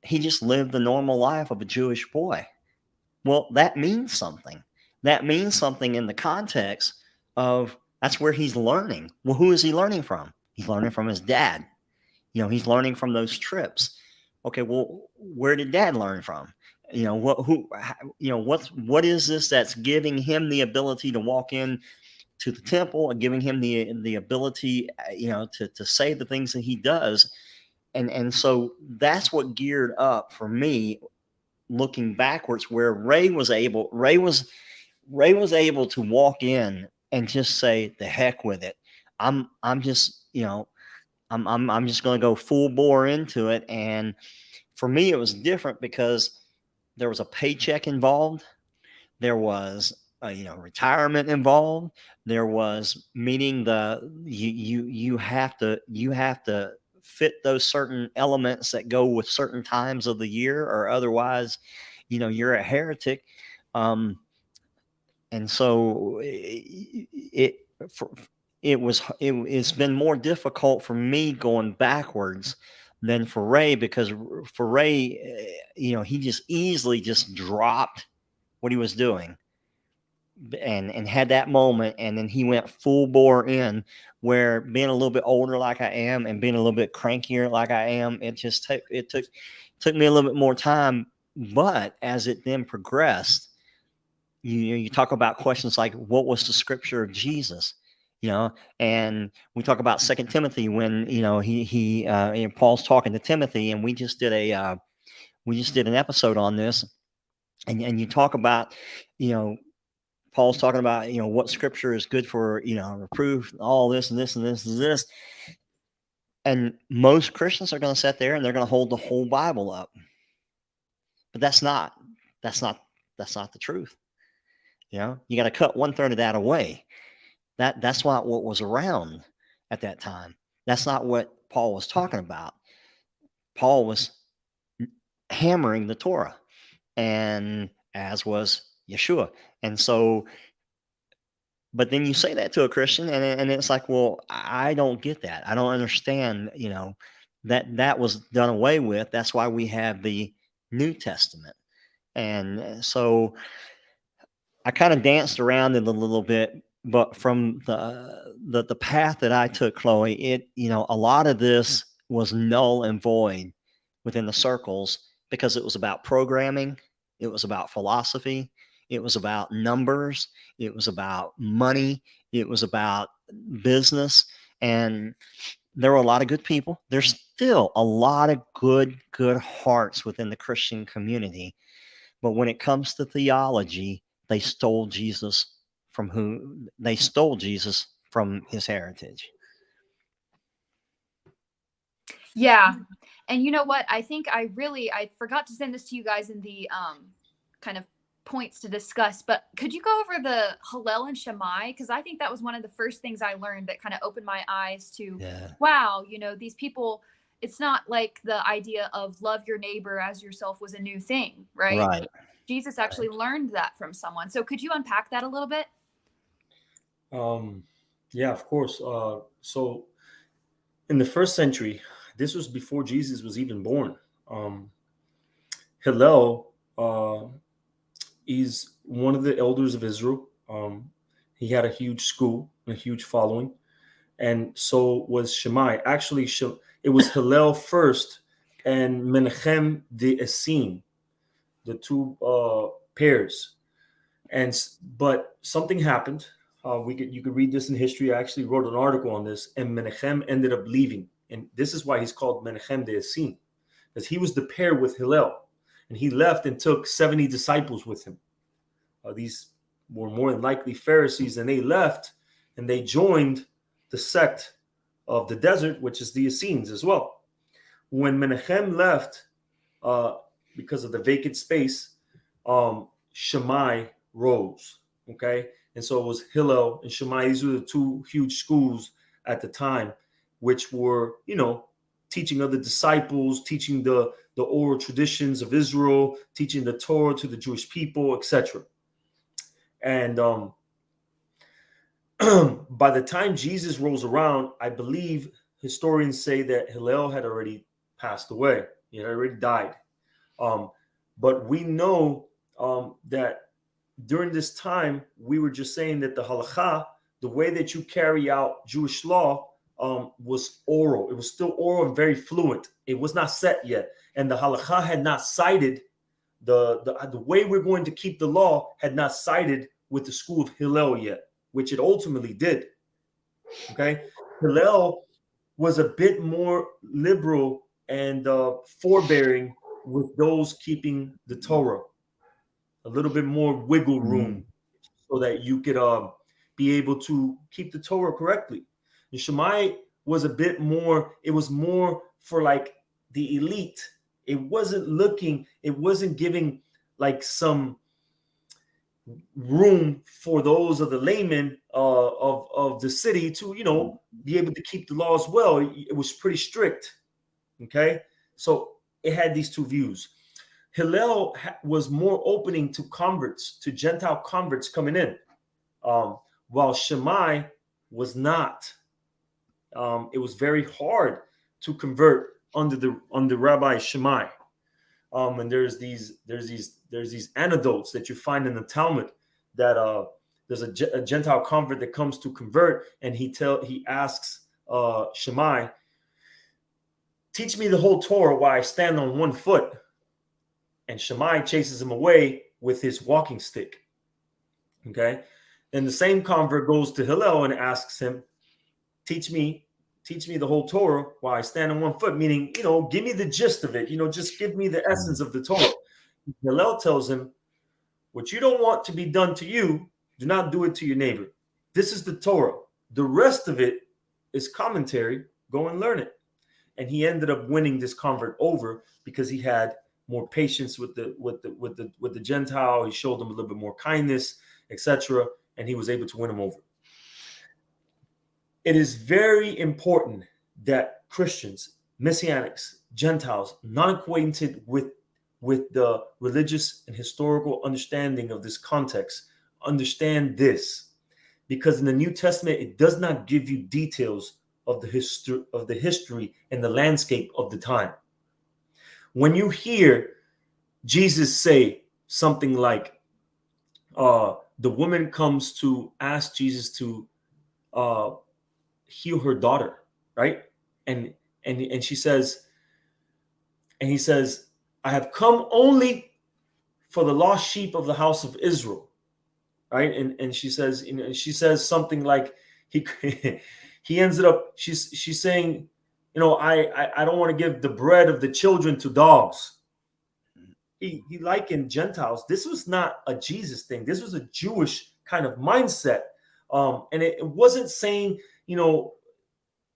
he just lived the normal life of a Jewish boy. Well, that means something. That means something in the context of that's where he's learning. Well, who is he learning from? He's learning from his dad. He's learning from those trips. Okay, well, where did dad learn from? What is this that's giving him the ability to walk in to the temple and giving him the ability, to say the things that he does. And so that's what geared up for me looking backwards, where Ray was able to walk in and just say, the heck with it. I'm just going to go full bore into it. And for me, it was different because there was a paycheck involved. There was retirement involved. There was meeting you have to fit those certain elements that go with certain times of the year, or otherwise, you're a heretic. And so it's been more difficult for me going backwards than for Ray, because for Ray, he just easily just dropped what he was doing and had that moment, and then he went full bore in, where being a little bit older like I am and being a little bit crankier like I am, it took me a little bit more time. But as it then progressed, you talk about questions like, what was the scripture of Jesus? And we talk about 2 Timothy when, Paul's talking to Timothy, and we just did an episode on this, and you talk about, Paul's talking about, what scripture is good for, reproof, all this and this and this and this. And most Christians are going to sit there and they're going to hold the whole Bible up. But that's not the truth. You got to cut 1/3 of that away. That's not what was around at that time. That's not what Paul was talking about. Paul was hammering the Torah, and as was Yeshua. And so, but then you say that to a Christian, and it's like, well, I don't get that. I don't understand, that was done away with. That's why we have the New Testament. And so I kind of danced around it a little bit, but from the path that I took, Chloe, a lot of this was null and void within the circles, because it was about programming. It was about philosophy. It was about numbers. It was about money. It was about business. And there were a lot of good people. There's still a lot of good hearts within the Christian community. But when it comes to theology, they stole Jesus from his heritage. Yeah. And you know what? I think I forgot to send this to you guys in the kind of points to discuss, but could you go over the Hillel and Shammai? Because I think that was one of the first things I learned that kind of opened my eyes to, wow, these people, it's not like the idea of love your neighbor as yourself was a new thing, right? Right. Jesus actually learned that from someone. So could you unpack that a little bit? Yeah, of course. So in the first century, this was before Jesus was even born. Hillel is one of the elders of Israel. He had a huge school and a huge following. And so was Shammai. Actually, it was Hillel first and Menachem the Essene, the two pairs. But something happened. You could read this in history. I actually wrote an article on this, and Menachem ended up leaving. And this is why he's called Menachem the Essene, because he was the pair with Hillel, and he left and took 70 disciples with him. These were more than likely Pharisees, and they left and they joined the sect of the desert, which is the Essenes as well. When Menachem left, because of the vacant space, Shammai rose. Okay, and so it was Hillel and Shammai. These were the two huge schools at the time, which were, teaching other disciples, teaching the oral traditions of Israel, teaching the Torah to the Jewish people, etc. And by the time Jesus rolls around, I believe historians say that Hillel had already passed away. He had already died. But we know that during this time, we were just saying that the halakha, the way that you carry out Jewish law, was oral. It was still oral and very fluent. It was not set yet. And the halakha had not sided, the way we're going to keep the law had not sided with the school of Hillel yet, which it ultimately did. Okay, Hillel was a bit more liberal and forbearing with those keeping the Torah, a little bit more wiggle room, so that you could be able to keep the Torah correctly. And Shammai was a bit more, it was more for like the elite. It wasn't giving like some room for those of the laymen of the city to, be able to keep the law as well. It was pretty strict. Okay, so it had these two views. Hillel was more opening to converts, to Gentile converts coming in, while Shammai was not. It was very hard to convert under Rabbi Shammai. And there's these anecdotes that you find in the Talmud that there's a Gentile convert that comes to convert, and he asks Shammai, "Teach me the whole Torah while I stand on one foot." And Shammai chases him away with his walking stick. Okay, and the same convert goes to Hillel and asks him, "Teach me the whole Torah while I stand on one foot," meaning, give me the gist of it, just give me the essence of the Torah. Hillel tells him, "What you don't want to be done to you, do not do it to your neighbor. This is the Torah. The rest of it is commentary. Go and learn it." And he ended up winning this convert over because he had more patience with the Gentile. He showed him a little bit more kindness, etc., and he was able to win him over. It is very important that Christians, Messianics, Gentiles, not acquainted with the religious and historical understanding of this context, understand this, because in the New Testament, it does not give you details of the history and the landscape of the time. When you hear Jesus say something like, the woman comes to ask Jesus to heal her daughter, right? And she says, and he says, "I have come only for the lost sheep of the house of Israel," right? And she says, she says something like he ends it up. She's saying, I don't want to give the bread of the children to dogs. He likened Gentiles. This was not a Jesus thing. This was a Jewish kind of mindset, and it wasn't saying,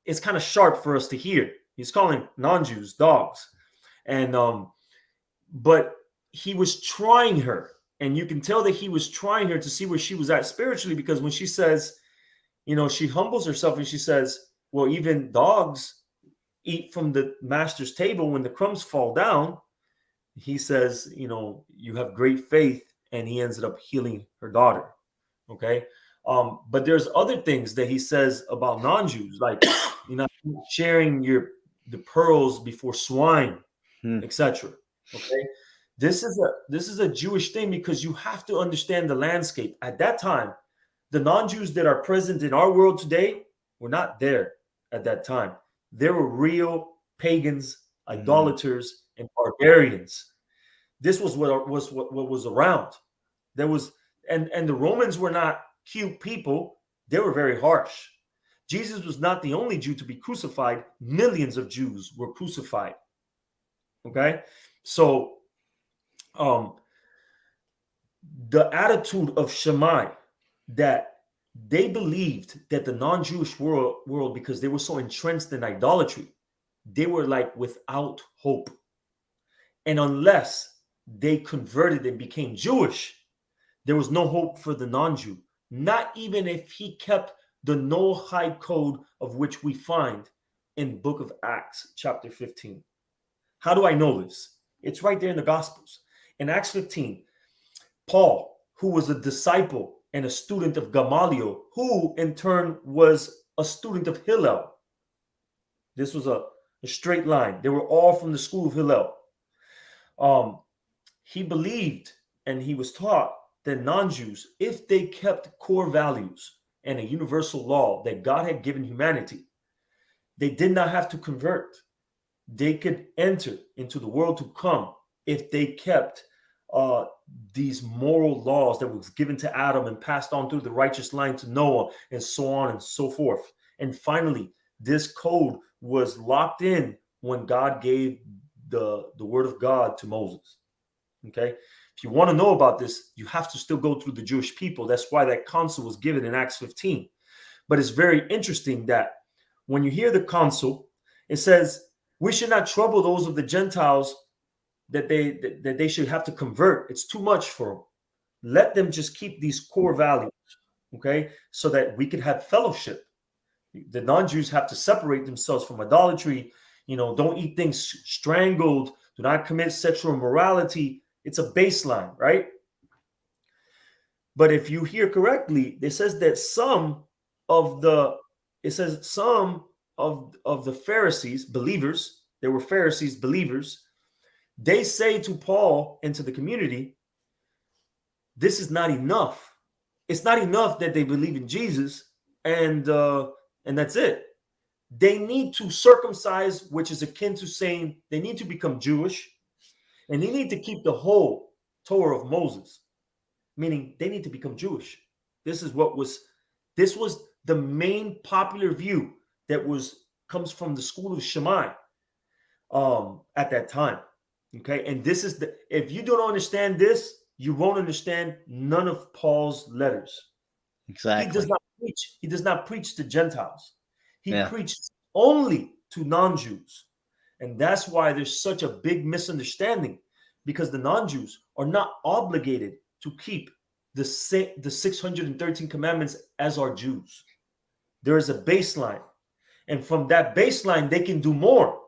it's kind of sharp for us to hear. He's calling non-Jews dogs. And but he was trying her. And you can tell that he was trying her to see where she was at spiritually, because when she says, she humbles herself and she says, "Well, even dogs eat from the master's table when the crumbs fall down." He says, "You have great faith," and he ended up healing her daughter. Okay. But there's other things that he says about non-Jews, like sharing the pearls before swine, etc. Okay, this is a Jewish thing, because you have to understand the landscape at that time. The non-Jews that are present in our world today were not there at that time. They were real pagans, idolaters, and barbarians. This was what was around. There was, and the Romans were not cute people. They were very harsh. Jesus was not the only Jew to be crucified. Millions of Jews were crucified. Okay, so the attitude of Shammai, that they believed that the non-Jewish world, because they were so entrenched in idolatry, they were like without hope. And unless they converted and became Jewish, there was no hope for the non-Jew, not even if he kept the Noahide code of which we find in book of Acts, chapter 15. How do I know this? It's right there in the Gospels. In Acts 15, Paul, who was a disciple and a student of Gamaliel, who in turn was a student of Hillel. This was a straight line. They were all from the school of Hillel. He believed and he was taught that non-Jews, if they kept core values and a universal law that God had given humanity, they did not have to convert. They could enter into the world to come if they kept these moral laws that was given to Adam and passed on through the righteous line to Noah, and so on and so forth. And finally, this code was locked in when God gave the word of God to Moses. Okay, if you want to know about this, you have to still go through the Jewish people. That's why that counsel was given in Acts 15. But it's very interesting that when you hear the counsel, it says, we should not trouble those of the Gentiles that they should have to convert. It's too much for them. Let them just keep these core values, okay, so that we could have fellowship. The non-Jews have to separate themselves from idolatry. Don't eat things strangled. Do not commit sexual immorality. It's a baseline, right? But if you hear correctly, it says that some of the Pharisees, believers, there were Pharisees, believers, they say to Paul and to the community, this is not enough. It's not enough that they believe in Jesus and that's it. They need to circumcise, which is akin to saying they need to become Jewish, and they need to keep the whole Torah of Moses, meaning they need to become Jewish. This was the main popular view that comes from the school of Shammai at that time. Okay, and this is if you don't understand this, you won't understand none of Paul's letters. Exactly. He does not preach to Gentiles. He preached only to non-Jews. And that's why there's such a big misunderstanding, because the non-Jews are not obligated to keep the 613 commandments as are Jews. There is a baseline. And from that baseline, they can do more.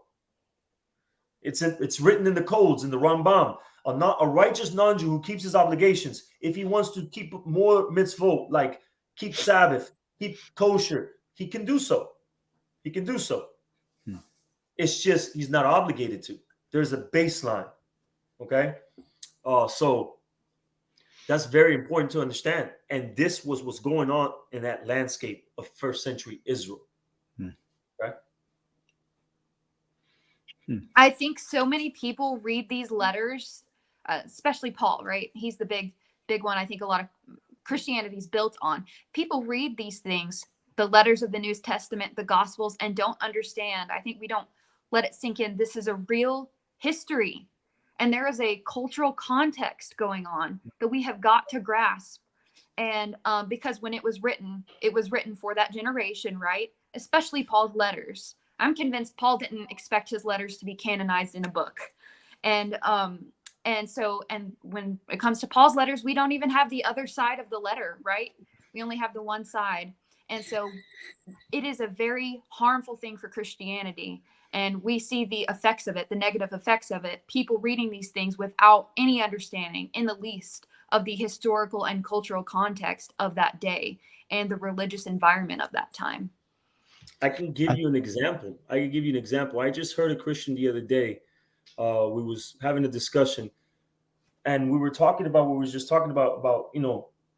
It's written in the codes, in the Rambam. A righteous non-Jew who keeps his obligations, if he wants to keep more mitzvot, like keep Sabbath, keep kosher, he can do so. He can do so. It's just he's not obligated to. There's a baseline. Okay? So that's very important to understand. And this was what's going on in that landscape of first century Israel. Okay? I think so many people read these letters, especially Paul, right? He's the big one. I think a lot of Christianity is built on. People read these things, the letters of the New Testament, the Gospels, and don't understand. I think we don't let it sink in. This is a real history, and there is a cultural context going on that we have got to grasp. And because when it was written for that generation, right? Especially Paul's letters. I'm convinced Paul didn't expect his letters to be canonized in a book. And when it comes to Paul's letters, we don't even have the other side of the letter, right? We only have the one side. And so it is a very harmful thing for Christianity. And we see the effects of it, the negative effects of it, people reading these things without any understanding in the least of the historical and cultural context of that day and the religious environment of that time. I can give you an example. I just heard a Christian the other day. We was having a discussion, and we were talking about what we were just talking about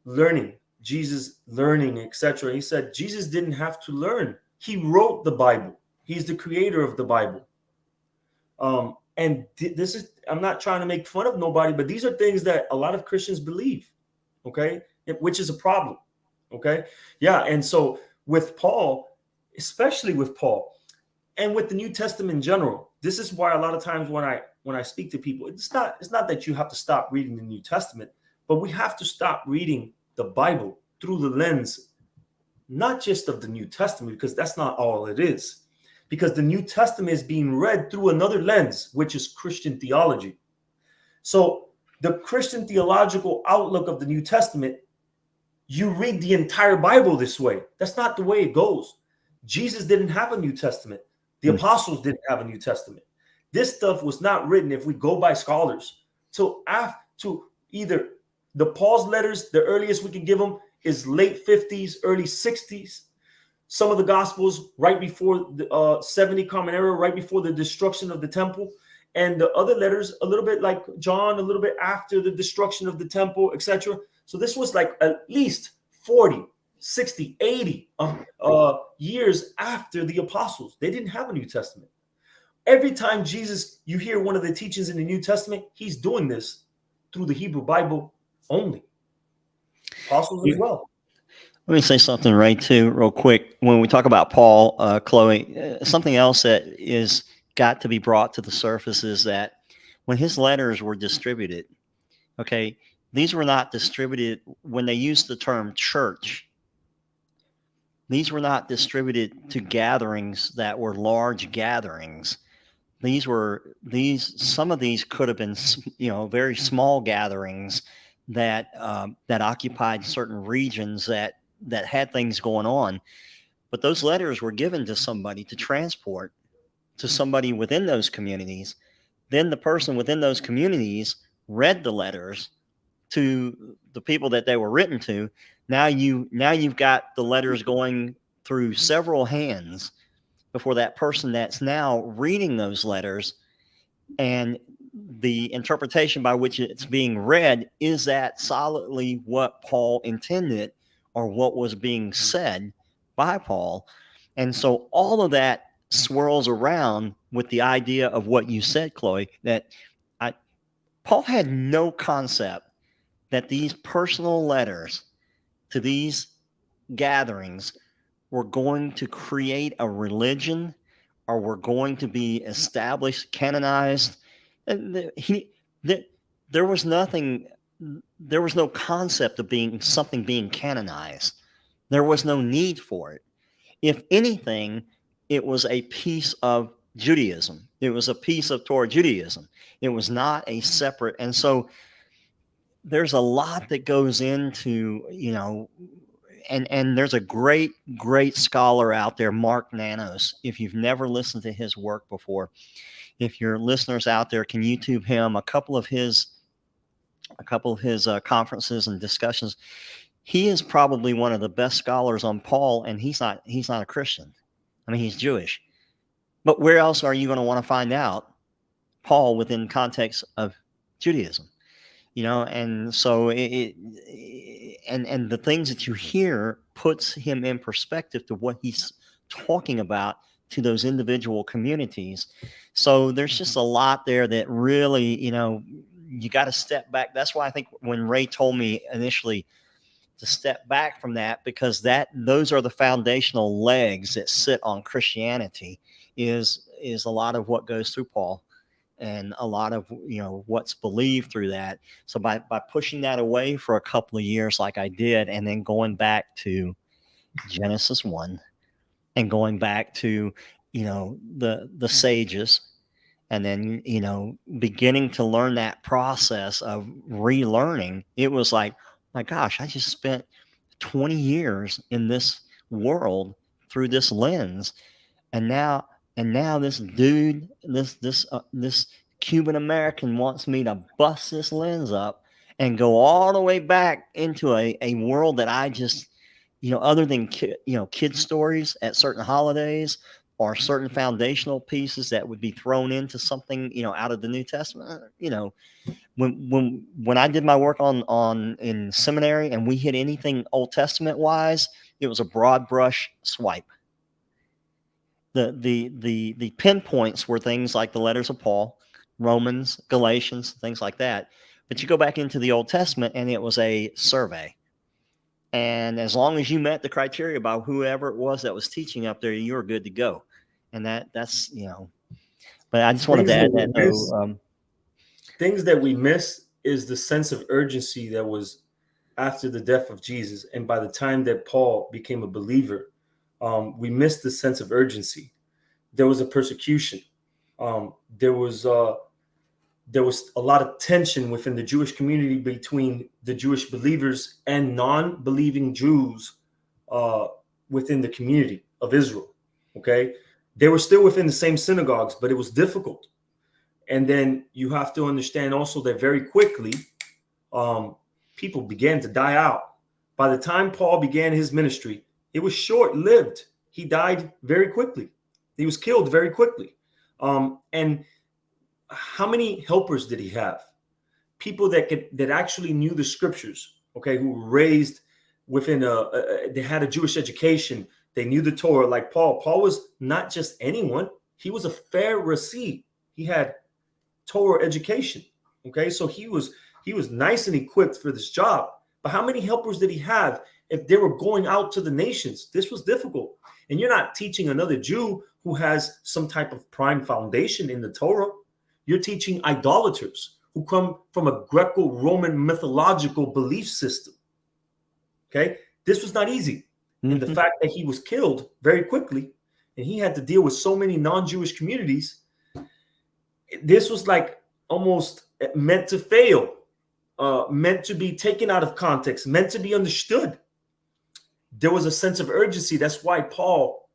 learning Jesus learning, etc. He said Jesus didn't have to learn. He wrote the Bible. He's the creator of the Bible. And this is, I'm not trying to make fun of nobody, but these are things that a lot of Christians believe, okay, which is a problem, okay? Yeah, and so with Paul, especially with Paul, and with the New Testament in general, this is why a lot of times when I speak to people, it's not that you have to stop reading the New Testament, but we have to stop reading the Bible through the lens, not just of the New Testament, because that's not all it is. Because the New Testament is being read through another lens, which is Christian theology. So the Christian theological outlook of the New Testament, you read the entire Bible this way. That's not the way it goes. Jesus didn't have a New Testament. The apostles didn't have a New Testament. This stuff was not written, if we go by scholars, to either the Paul's letters, the earliest we can give them is late 50s, early 60s. Some of the Gospels right before the 70 Common Era, right before the destruction of the temple. And the other letters, a little bit like John, a little bit after the destruction of the temple, etc. So this was like at least 40, 60, 80 years after the apostles. They didn't have a New Testament. Every time Jesus, you hear one of the teachings in the New Testament, he's doing this through the Hebrew Bible only. Apostles as well. Let me say something right too, real quick. When we talk about Paul, Chloe, something else that is got to be brought to the surface is that when his letters were distributed, okay, these were not distributed when they used the term church. These were not distributed to gatherings that were large gatherings. Some of these could have been, very small gatherings that occupied certain regions that had things going on. But those letters were given to somebody to transport to somebody within those communities. Then the person within those communities read the letters to the people that they were written to. Now you've got the letters going through several hands before that person that's now reading those letters, and the interpretation by which it's being read, is that solidly what Paul intended or what was being said by Paul? And so all of that swirls around with the idea of what you said, Chloe, that Paul had no concept that these personal letters to these gatherings were going to create a religion or were going to be established, canonized. And there was nothing, there was no concept of something being canonized. There was no need for it. If anything, it was a piece of Judaism. It was a piece of Torah Judaism. It was not a separate. And so there's a lot that goes into, and there's a great scholar out there, Mark Nanos. If you've never listened to his work before, if your listeners out there can YouTube him, a couple of his conferences and discussions, he is probably one of the best scholars on Paul, and he's not a Christian. I mean, he's Jewish. But where else are you going to want to find out Paul within context of Judaism? And so and the things that you hear puts him in perspective to what he's talking about to those individual communities. So there's just a lot there that really, you got to step back. That's why I think when Ray told me initially to step back from that, because those are the foundational legs that sit on Christianity, is a lot of what goes through Paul. And a lot of what's believed through that. So by pushing that away for a couple of years, like I did, and then going back to Genesis 1, and going back to the sages, and then beginning to learn that process of relearning, it was like, my gosh, I just spent 20 years in this world through this lens, and now this dude, this Cuban American wants me to bust this lens up and go all the way back into a world that I just, other than kid stories at certain holidays, or certain foundational pieces that would be thrown into something, out of the New Testament. When I did my work on in seminary and we hit anything Old Testament wise, it was a broad brush swipe. The pinpoints were things like the letters of Paul, Romans, Galatians, things like that. But you go back into the Old Testament and it was a survey. And as long as you met the criteria by whoever it was that was teaching up there, you were good to go. And that's. But I just wanted to add that though. Things that we miss is the sense of urgency that was after the death of Jesus. And by the time that Paul became a believer, we missed the sense of urgency. There was a persecution. There was a lot of tension within the Jewish community between the Jewish believers and non-believing Jews within the community of Israel. Okay. They were still within the same synagogues, but it was difficult. And then you have to understand also that very quickly, people began to die out. By the time Paul began his ministry, it was short-lived. He died very quickly. He was killed very quickly. And how many helpers did he have? People that actually knew the scriptures, okay, who were raised within they had a Jewish education. They knew the Torah like Paul. Paul was not just anyone. He was a Pharisee. He had Torah education. Okay, so he was nice and equipped for this job. But how many helpers did he have if they were going out to the nations? This was difficult. And you're not teaching another Jew who has some type of prime foundation in the Torah. You're teaching idolaters who come from a Greco-Roman mythological belief system. Okay, this was not easy. And the fact that he was killed very quickly and he had to deal with so many non-Jewish communities, this was like almost meant to fail, meant to be taken out of context, meant to be understood. There was a sense of urgency. That's why Paul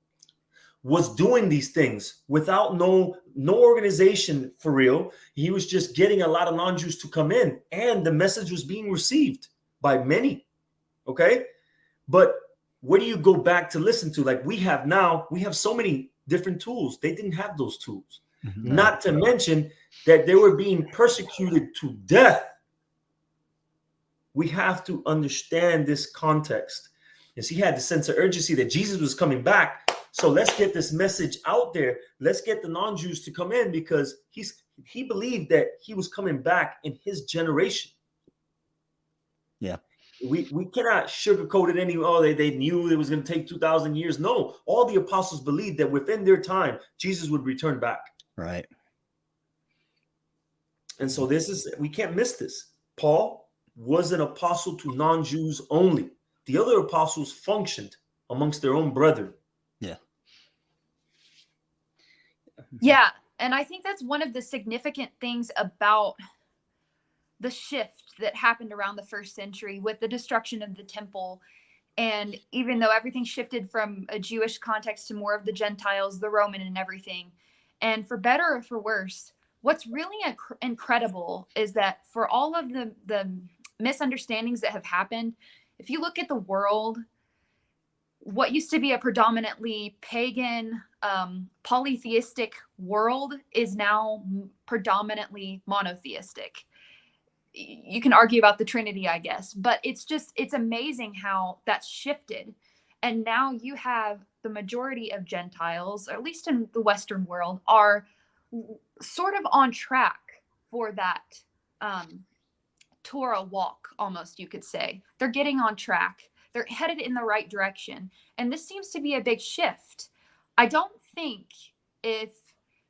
was doing these things without no organization for real. He was just getting a lot of non-Jews to come in, and the message was being received by many. Okay, but where do you go back to listen to? Like we have now, we have so many different tools. They didn't have those tools. No. Not to mention that they were being persecuted to death. We have to understand this context. Yes, he had the sense of urgency that Jesus was coming back. So let's get this message out there. Let's get the non-Jews to come in because he believed that he was coming back in his generation. Yeah. We cannot sugarcoat it any. They knew it was going to take 2,000 years. No, all the apostles believed that within their time, Jesus would return back. Right. And so we can't miss this. Paul was an apostle to non-Jews only. The other apostles functioned amongst their own brethren. Yeah. Yeah. And I think that's one of the significant things about the shift that happened around the first century with the destruction of the temple. And even though everything shifted from a Jewish context to more of the Gentiles, the Roman and everything, and for better or for worse, what's really incredible is that for all of the misunderstandings that have happened, if you look at the world, what used to be a predominantly pagan, polytheistic world is now predominantly monotheistic. You can argue about the Trinity, I guess, but it's amazing how that's shifted. And now you have the majority of Gentiles, or at least in the Western world, are sort of on track for that Torah walk, almost, you could say. They're getting on track. They're headed in the right direction. And this seems to be a big shift. I don't think if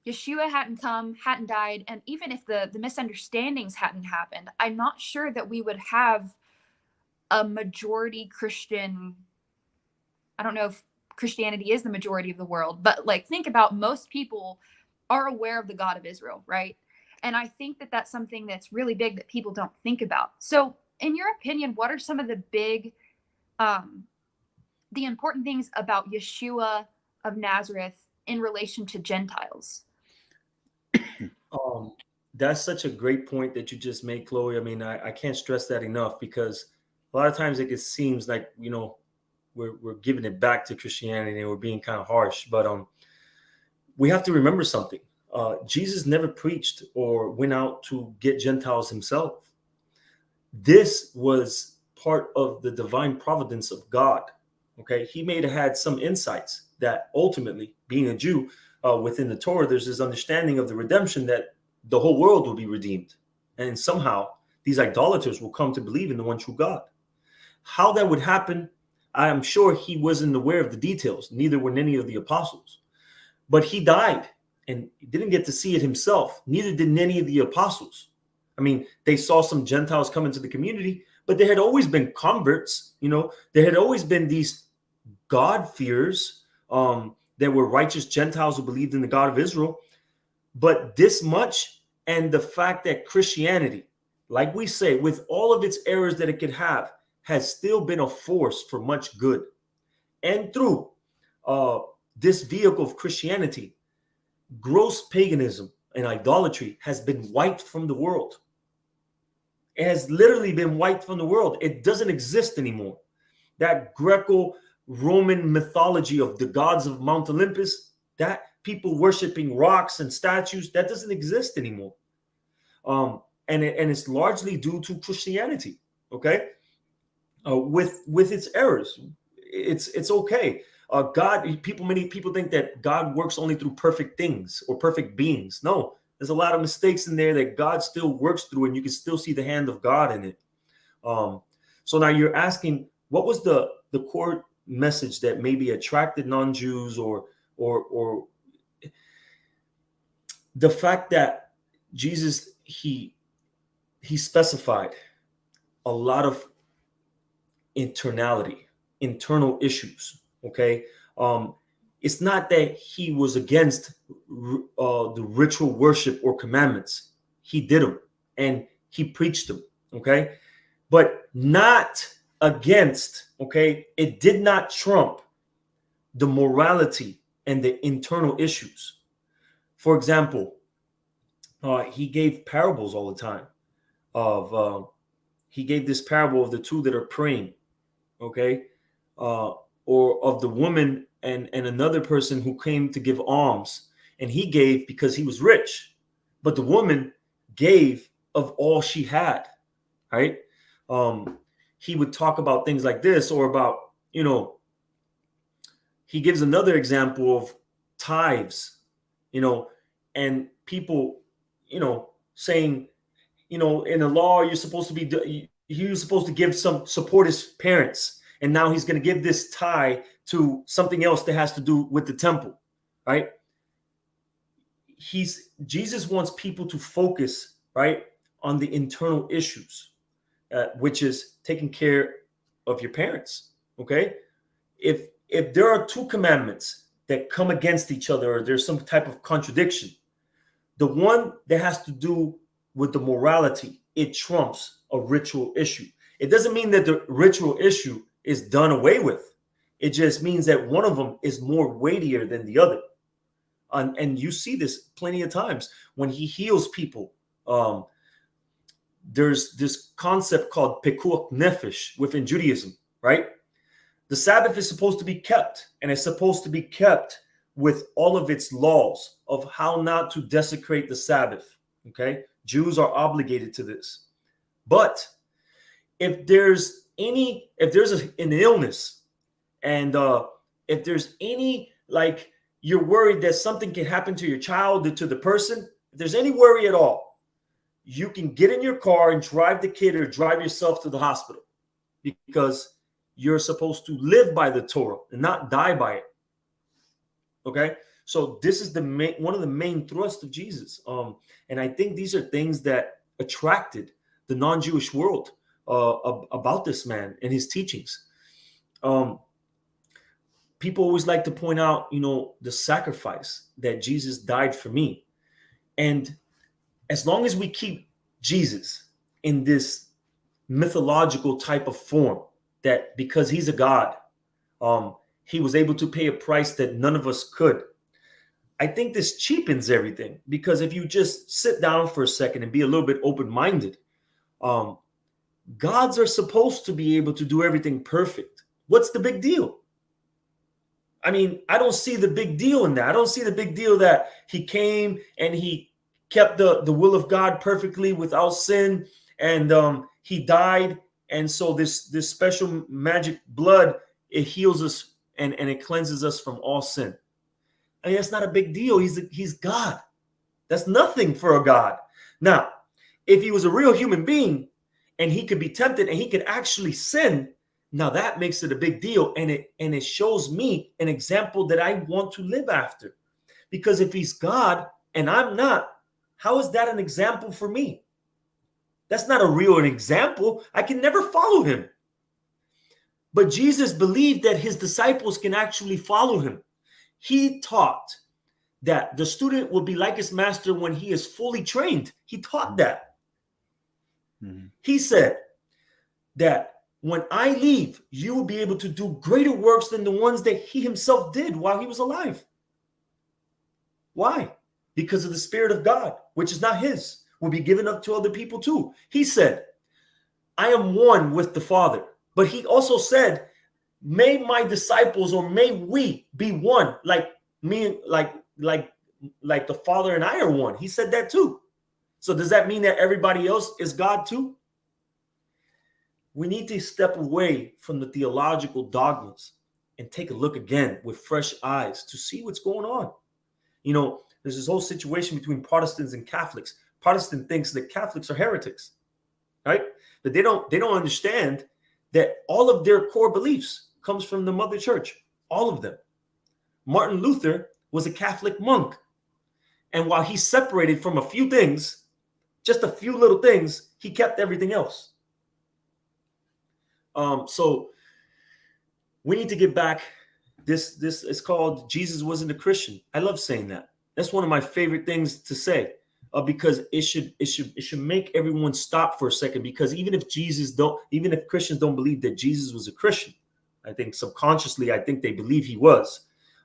Yeshua hadn't come, hadn't died, and even if the misunderstandings hadn't happened, I'm not sure that we would have a majority Christian. I don't know if Christianity is the majority of the world, but like think about most people are aware of the God of Israel, right? And I think that that's something that's really big that people don't think about. So in your opinion, what are some of the big, the important things about Yeshua of Nazareth in relation to Gentiles? That's such a great point that you just made, Chloe. I mean, I can't stress that enough because a lot of times it seems like, we're giving it back to Christianity and we're being kind of harsh. But we have to remember something. Jesus never preached or went out to get Gentiles himself. This was part of the divine providence of God. Okay, he may have had some insights that ultimately, being a Jew, within the Torah, there's this understanding of the redemption that the whole world will be redeemed. And somehow these idolaters will come to believe in the one true God. How that would happen, I am sure he wasn't aware of the details. Neither were any of the apostles. But he died and didn't get to see it himself. Neither did any of the apostles. I mean, they saw some Gentiles come into the community, but there had always been converts. There had always been these God-fearers. There were righteous Gentiles who believed in the God of Israel. But this much, and the fact that Christianity, like we say, with all of its errors that it could have, has still been a force for much good. And through this vehicle of Christianity, gross paganism and idolatry has been wiped from the world. It has literally been wiped from the world. It doesn't exist anymore. That Greco-Roman mythology of the gods of Mount Olympus, that people worshiping rocks and statues, that doesn't exist anymore. And it's largely due to Christianity. Okay, with its errors, it's okay. Many people think that God works only through perfect things or perfect beings. No, there's a lot of mistakes in there that God still works through, and you can still see the hand of God in it. So now you're asking, what was the core message that maybe attracted non-Jews, or the fact that Jesus, he specified a lot of internal issues. Okay. It's not that he was against the ritual worship or commandments. He did them and he preached them. Okay. But not against, okay. It did not trump the morality and the internal issues. For example, he gave parables all the time he gave this parable of the two that are praying. Okay. Or of the woman and another person who came to give alms, and he gave because he was rich, but the woman gave of all she had. Right. He would talk about things like this, or about, he gives another example of tithes, and people, saying, in the law, you're supposed to give some support his parents. And now he's going to give this tie to something else that has to do with the temple, right? Jesus wants people to focus, right, on the internal issues, which is taking care of your parents. Okay, if there are two commandments that come against each other, or there's some type of contradiction, the one that has to do with the morality, it trumps a ritual issue. It doesn't mean that the ritual issue is done away with. It just means that one of them is more weightier than the other. And you see this plenty of times when he heals people. There's this concept called pekuach nefesh within Judaism, right? The Sabbath is supposed to be kept, and it's supposed to be kept with all of its laws of how not to desecrate the Sabbath. Okay, Jews are obligated to this. But if there's an illness, and if there's any, like, you're worried that something can happen to your child or to the person, if there's any worry at all, you can get in your car and drive the kid or drive yourself to the hospital, because you're supposed to live by the Torah and not die by it. Okay, so this is one of the main thrusts of Jesus, and I think these are things that attracted the non-Jewish world about this man and his teachings. People always like to point out, the sacrifice that Jesus died for me. And as long as we keep Jesus in this mythological type of form, that because he's a God, he was able to pay a price that none of us could, I think this cheapens everything. Because if you just sit down for a second and be a little bit open-minded, gods are supposed to be able to do everything perfect. What's the big deal? I mean, I don't see the big deal in that. I don't see the big deal that he came and he kept the will of God perfectly without sin, and he died. And so this special magic blood, it heals us and it cleanses us from all sin. I mean, that's not a big deal. He's God. That's nothing for a God. Now, if he was a real human being and he could be tempted and he could actually sin, now that makes it a big deal. And it shows me an example that I want to live after. Because if he's God and I'm not, how is that an example for me? That's not a real example. I can never follow him. But Jesus believed that his disciples can actually follow him. He taught that the student will be like his master when he is fully trained. He taught that. Mm-hmm. He said that when I leave, you will be able to do greater works than the ones that he himself did while he was alive. Why? Because of the Spirit of God, which is not his, will be given up to other people too. He said, I am one with the Father. But he also said, may my disciples, or may we be one, like me, like the Father and I are one. He said that too. So does that mean that everybody else is God too? We need to step away from the theological dogmas and take a look again with fresh eyes to see what's going on. You know, there's this whole situation between Protestants and Catholics. Protestant thinks that Catholics are heretics, right? But they don't understand that all of their core beliefs comes from the mother church, all of them. Martin Luther was a Catholic monk. And while he separated from a few things, just a few little things, he kept everything else. So we need to get back. This is called Jesus Wasn't a Christian. I love saying that. That's one of my favorite things to say, because it should make everyone stop for a second. Because even if Christians don't believe that Jesus was a Christian, I think subconsciously, I think they believe he was.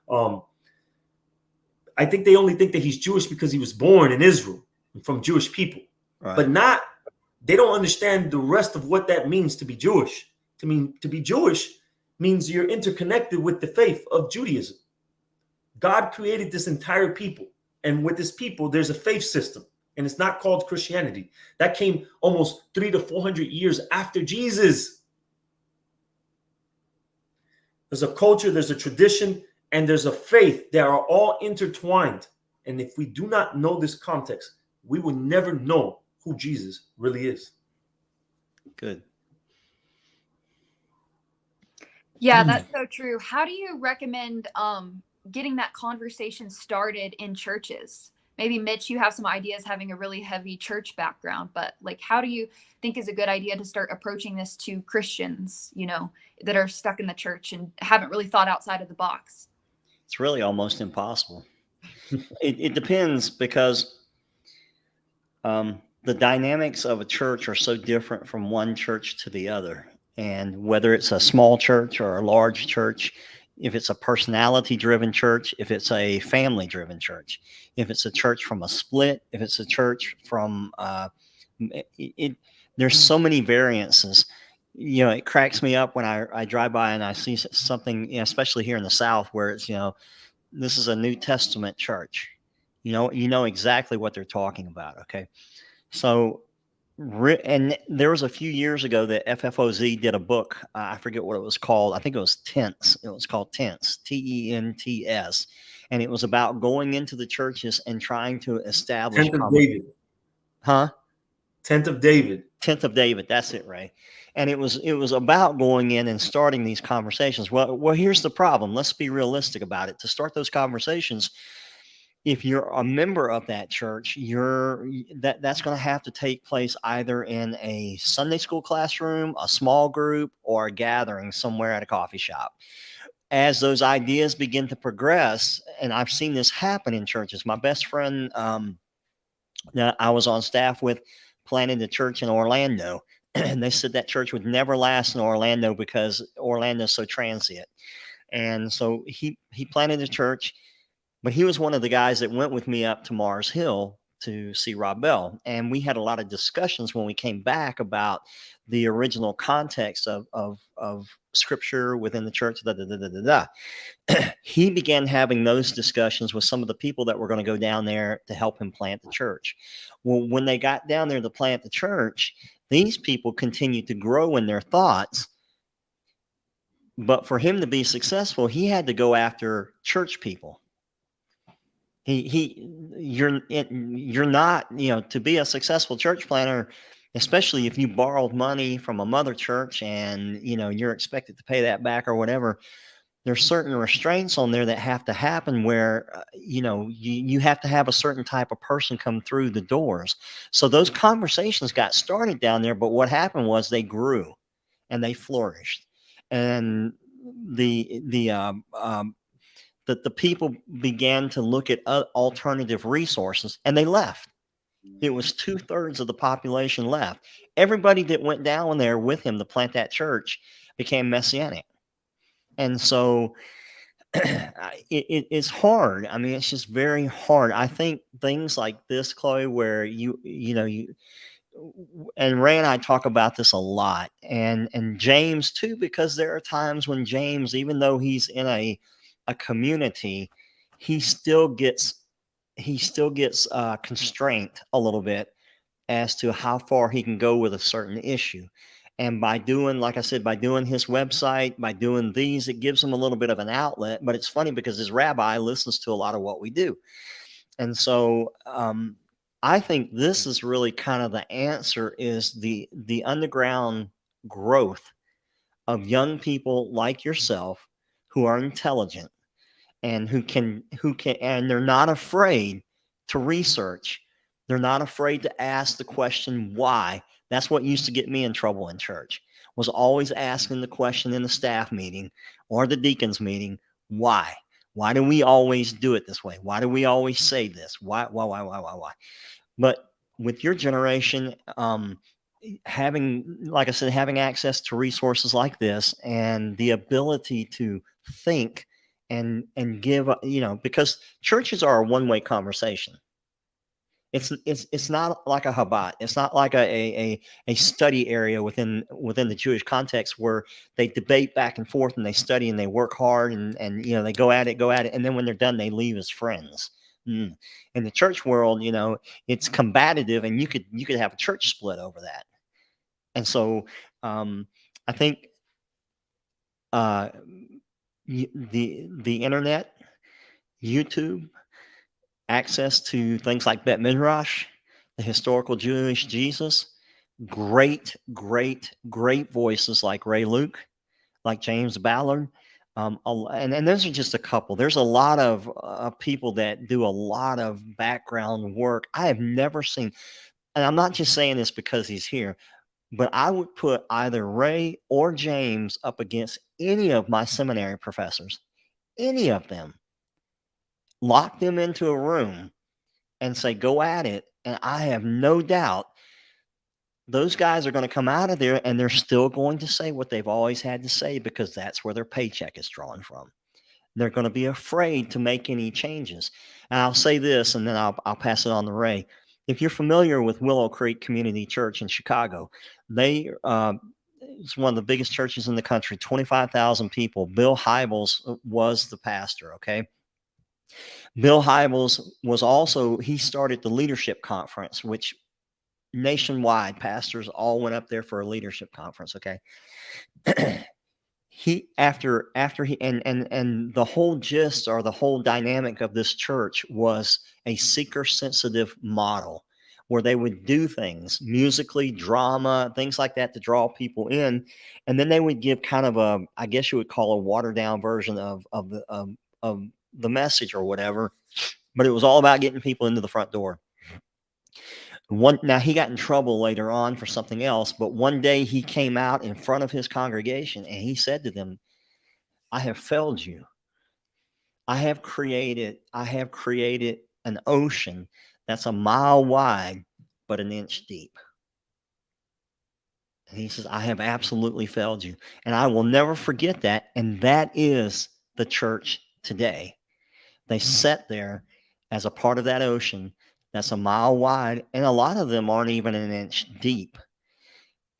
I think they only think that he's Jewish because he was born in Israel from Jewish people, right. But they don't understand the rest of what that means to be Jewish. To be Jewish means you're interconnected with the faith of Judaism. God created this entire people, and with this people, there's a faith system, and it's not called Christianity. That came almost 300 to 400 years after Jesus. There's a culture, there's a tradition, and there's a faith that are all intertwined. And if we do not know this context, we will never know who Jesus really is. Good. Yeah, that's so true. How do you recommend getting that conversation started in churches? Maybe Mitch, you have some ideas having a really heavy church background, but like, how do you think is a good idea to start approaching this to Christians, you know, that are stuck in the church and haven't really thought outside of the box? It's really almost impossible. It depends, because the dynamics of a church are so different from one church to the other. And whether it's a small church or a large church, if it's a personality-driven church, if it's a family-driven church, if it's a church from a split, if it's a church from there's so many variances. You know, it cracks me up when I drive by and I see something, you know, especially here in the South, where it's, you know, this is a New Testament church. You know exactly what they're talking about. Okay, so. And there was a few years ago that FFOZ did a book. I forget what it was called. I think it was Tents. It was called Tents, Tents. And it was about going into the churches and trying to establish. Tent of David. Huh? Tent of David. Tent of David. That's it, Ray. And it was about going in and starting these conversations. Well, here's the problem. Let's be realistic about it. To start those conversations, if you're a member of that church, that's going to have to take place either in a Sunday school classroom, a small group, or a gathering somewhere at a coffee shop. As those ideas begin to progress, and I've seen this happen in churches. My best friend that I was on staff with planted a church in Orlando, and they said that church would never last in Orlando because Orlando's so transient. And so he planted a church. But he was one of the guys that went with me up to Mars Hill to see Rob Bell. And we had a lot of discussions when we came back about the original context of scripture within the church. He began having those discussions with some of the people that were going to go down there to help him plant the church. Well, when they got down there to plant the church, these people continued to grow in their thoughts. But for him to be successful, he had to go after church people. You're not, to be a successful church planter, especially if you borrowed money from a mother church and, you're expected to pay that back or whatever. There's certain restraints on there that have to happen where, you have to have a certain type of person come through the doors. So those conversations got started down there, but what happened was they grew and they flourished. And the people began to look at alternative resources, and they left. It was 2/3 of the population left. Everybody that went down there with him to plant that church became Messianic. And so it's hard. I mean, it's just very hard. I think things like this, Chloe, where you and Ray and I talk about this a lot, and James too, because there are times when James, even though he's in a community, he still gets constrained a little bit as to how far he can go with a certain issue. And by doing, like I said, by doing his website, by doing these, it gives him a little bit of an outlet. But it's funny because his rabbi listens to a lot of what we do. And so I think this is really kind of the answer, is the underground growth of young people like yourself who are intelligent and who can, and they're not afraid to research. They're not afraid to ask the question, why? That's what used to get me in trouble in church, was always asking the question in the staff meeting or the deacons meeting, why? Why do we always do it this way? Why do we always say this? Why? But with your generation, having, like I said, having access to resources like this and the ability to think and give, because churches are a one-way conversation. It's not like a Chabad. It's not like a study area within the Jewish context where they debate back and forth and they study and they work hard and they go at it, and then when they're done they leave as friends. In the church world, it's combative, and you could have a church split over that. And so I think the internet, YouTube, access to things like Bet Midrash, the historical Jewish Jesus, great voices like Ray Luke, like James Ballard, and those are just a couple. There's a lot of people that do a lot of background work. I have never seen, and I'm not just saying this because he's here, but I would put either Ray or James up against any of my seminary professors, any of them. Lock them into a room and say, go at it. And I have no doubt those guys are going to come out of there and they're still going to say what they've always had to say, because that's where their paycheck is drawn from. They're going to be afraid to make any changes. And I'll say this, and then I'll pass it on to Ray. If you're familiar with Willow Creek Community Church in Chicago, it's one of the biggest churches in the country, 25,000 people. Bill Hybels was the pastor, okay? Bill Hybels was also, he started the leadership conference, which nationwide pastors all went up there for a leadership conference. Okay. He, after he, and the whole gist or the whole dynamic of this church was a seeker sensitive model where they would do things musically, drama, things like that to draw people in. And then they would give kind of a, I guess you would call a watered down version of the message or whatever, but it was all about getting people into the front door. Now he got in trouble later on for something else, but one day he came out in front of his congregation and he said to them, I have failed you. I have created an ocean that's a mile wide, but an inch deep. And he says, I have absolutely failed you. And I will never forget that. And that is the church today. They sat there as a part of that ocean. that's a mile wide, and a lot of them aren't even an inch deep.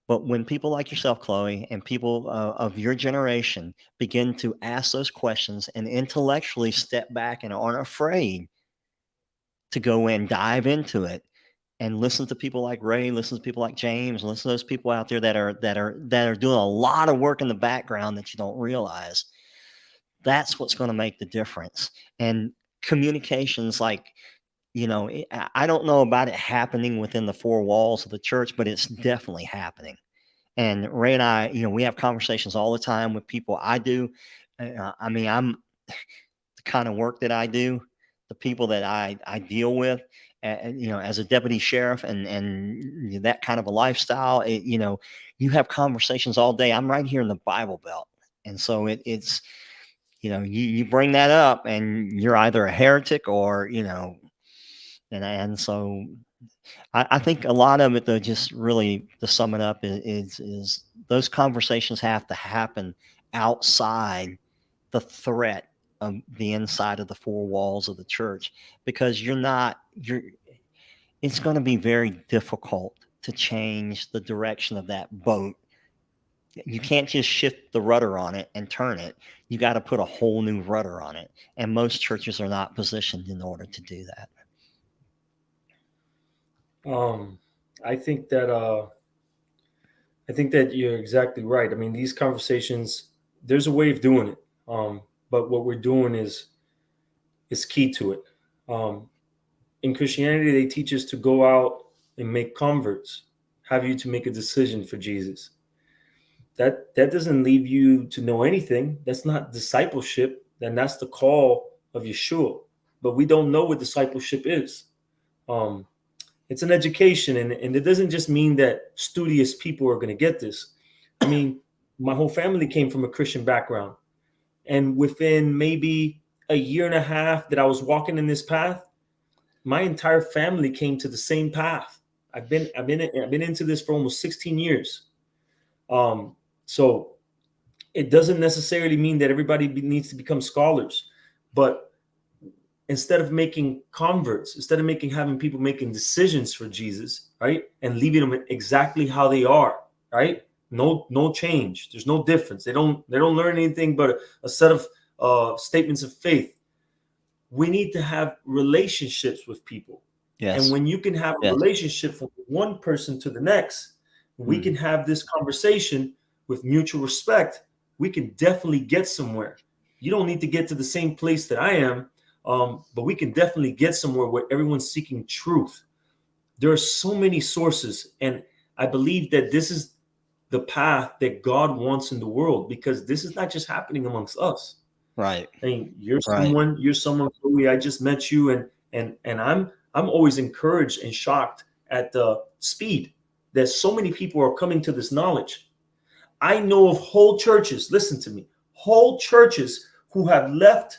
But when people like yourself, Chloe, and people of your generation begin to ask those questions and intellectually step back and aren't afraid to go in, dive into it, and listen to people like Ray, listen to people like James, listen to those people out there that are doing a lot of work in the background that you don't realize. That's what's going to make the difference. And communications, like, I don't know about it happening within the four walls of the church, but it's definitely happening. And Ray and I, we have conversations all the time with people. I'm the kind of work that I do, the people that I deal with, as a deputy sheriff and that kind of a lifestyle, you have conversations all day. I'm right here in the Bible Belt. And so it's, you bring that up and you're either a heretic or, and so I think a lot of it, though, just really to sum it up is those conversations have to happen outside the threat of the inside of the four walls of the church, because it's going to be very difficult to change the direction of that boat. You can't just shift the rudder on it and turn it. You got to put a whole new rudder on it. And most churches are not positioned in order to do that. I think that you're exactly right. I mean, these conversations, there's a way of doing it. But what we're doing is key to it. In Christianity, they teach us to go out and make converts, have you to make a decision for Jesus. That doesn't leave you to know anything. That's not discipleship. Then that's the call of Yeshua. But we don't know what discipleship is. It's an education, and it doesn't just mean that studious people are going to get this. I mean, my whole family came from a Christian background. And within maybe a year and a half that I was walking in this path, my entire family came to the same path. I've been into this for almost 16 years. So it doesn't necessarily mean that everybody needs to become scholars, but instead of making converts, instead of having people making decisions for Jesus, right, and leaving them exactly how they are, right? No change. There's no difference. They don't learn anything but a set of statements of faith. We need to have relationships with people. Yes. And when you can have a relationship from one person to the next, we can have this conversation with mutual respect. We can definitely get somewhere. You don't need to get to the same place that I am, but we can definitely get somewhere where everyone's seeking truth. There are so many sources, and I believe that this is the path that God wants in the world, because this is not just happening amongst us. Right. I mean, you're someone, Chloe, I just met you, and I'm always encouraged and shocked at the speed that so many people are coming to this knowledge. I know of whole churches, listen to me, whole churches who have left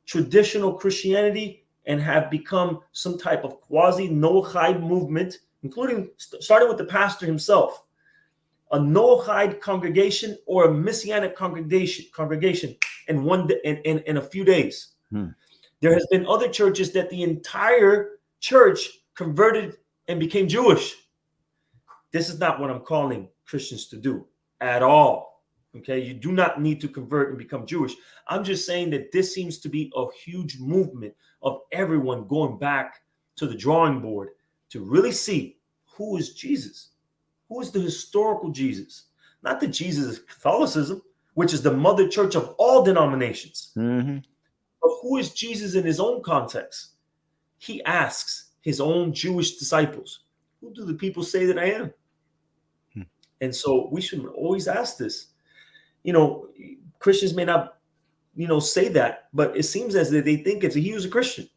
traditional Christianity and have become some type of quasi Noahide movement, including starting with the pastor himself, a Noahide congregation or a Messianic congregation in a few days. There has been other churches that the entire church converted and became Jewish. This is not what I'm calling Christians to do at all. Okay, you do not need to convert and become Jewish. I'm just saying that this seems to be a huge movement of everyone going back to the drawing board to really see who is Jesus. Who is the historical Jesus? Not the Jesus of Catholicism, which is the mother church of all denominations. Mm-hmm. But who is Jesus in his own context? He asks his own Jewish disciples, who do the people say that I am? And so we should always ask this. Christians may not, say that, but it seems as if they think he was a Christian.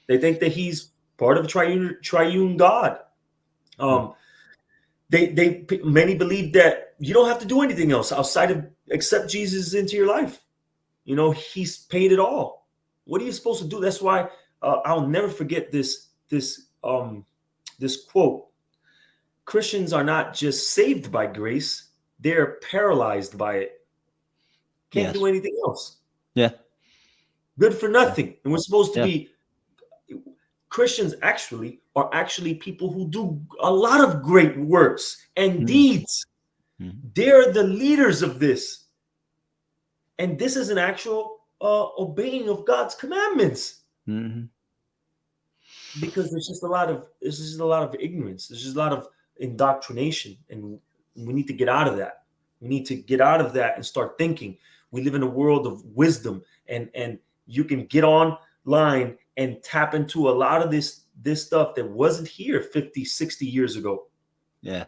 They think that he's part of a triune God. Many believe that you don't have to do anything else outside of accept Jesus into your life. He's paid it all. What are you supposed to do? That's why I'll never forget this quote. Christians are not just saved by grace, they're paralyzed by it. Can't do anything else. Yeah. Good for nothing. And we're supposed to be Christians are actually people who do a lot of great works and deeds. They're the leaders of this. And this is an actual obeying of God's commandments. Because there's just a lot of ignorance. There's just a lot of indoctrination, and we need to get out of that. We need to get out of that and start thinking. We live in a world of wisdom, and you can get online and tap into a lot of this stuff that wasn't here 50, 60 years ago. Yeah.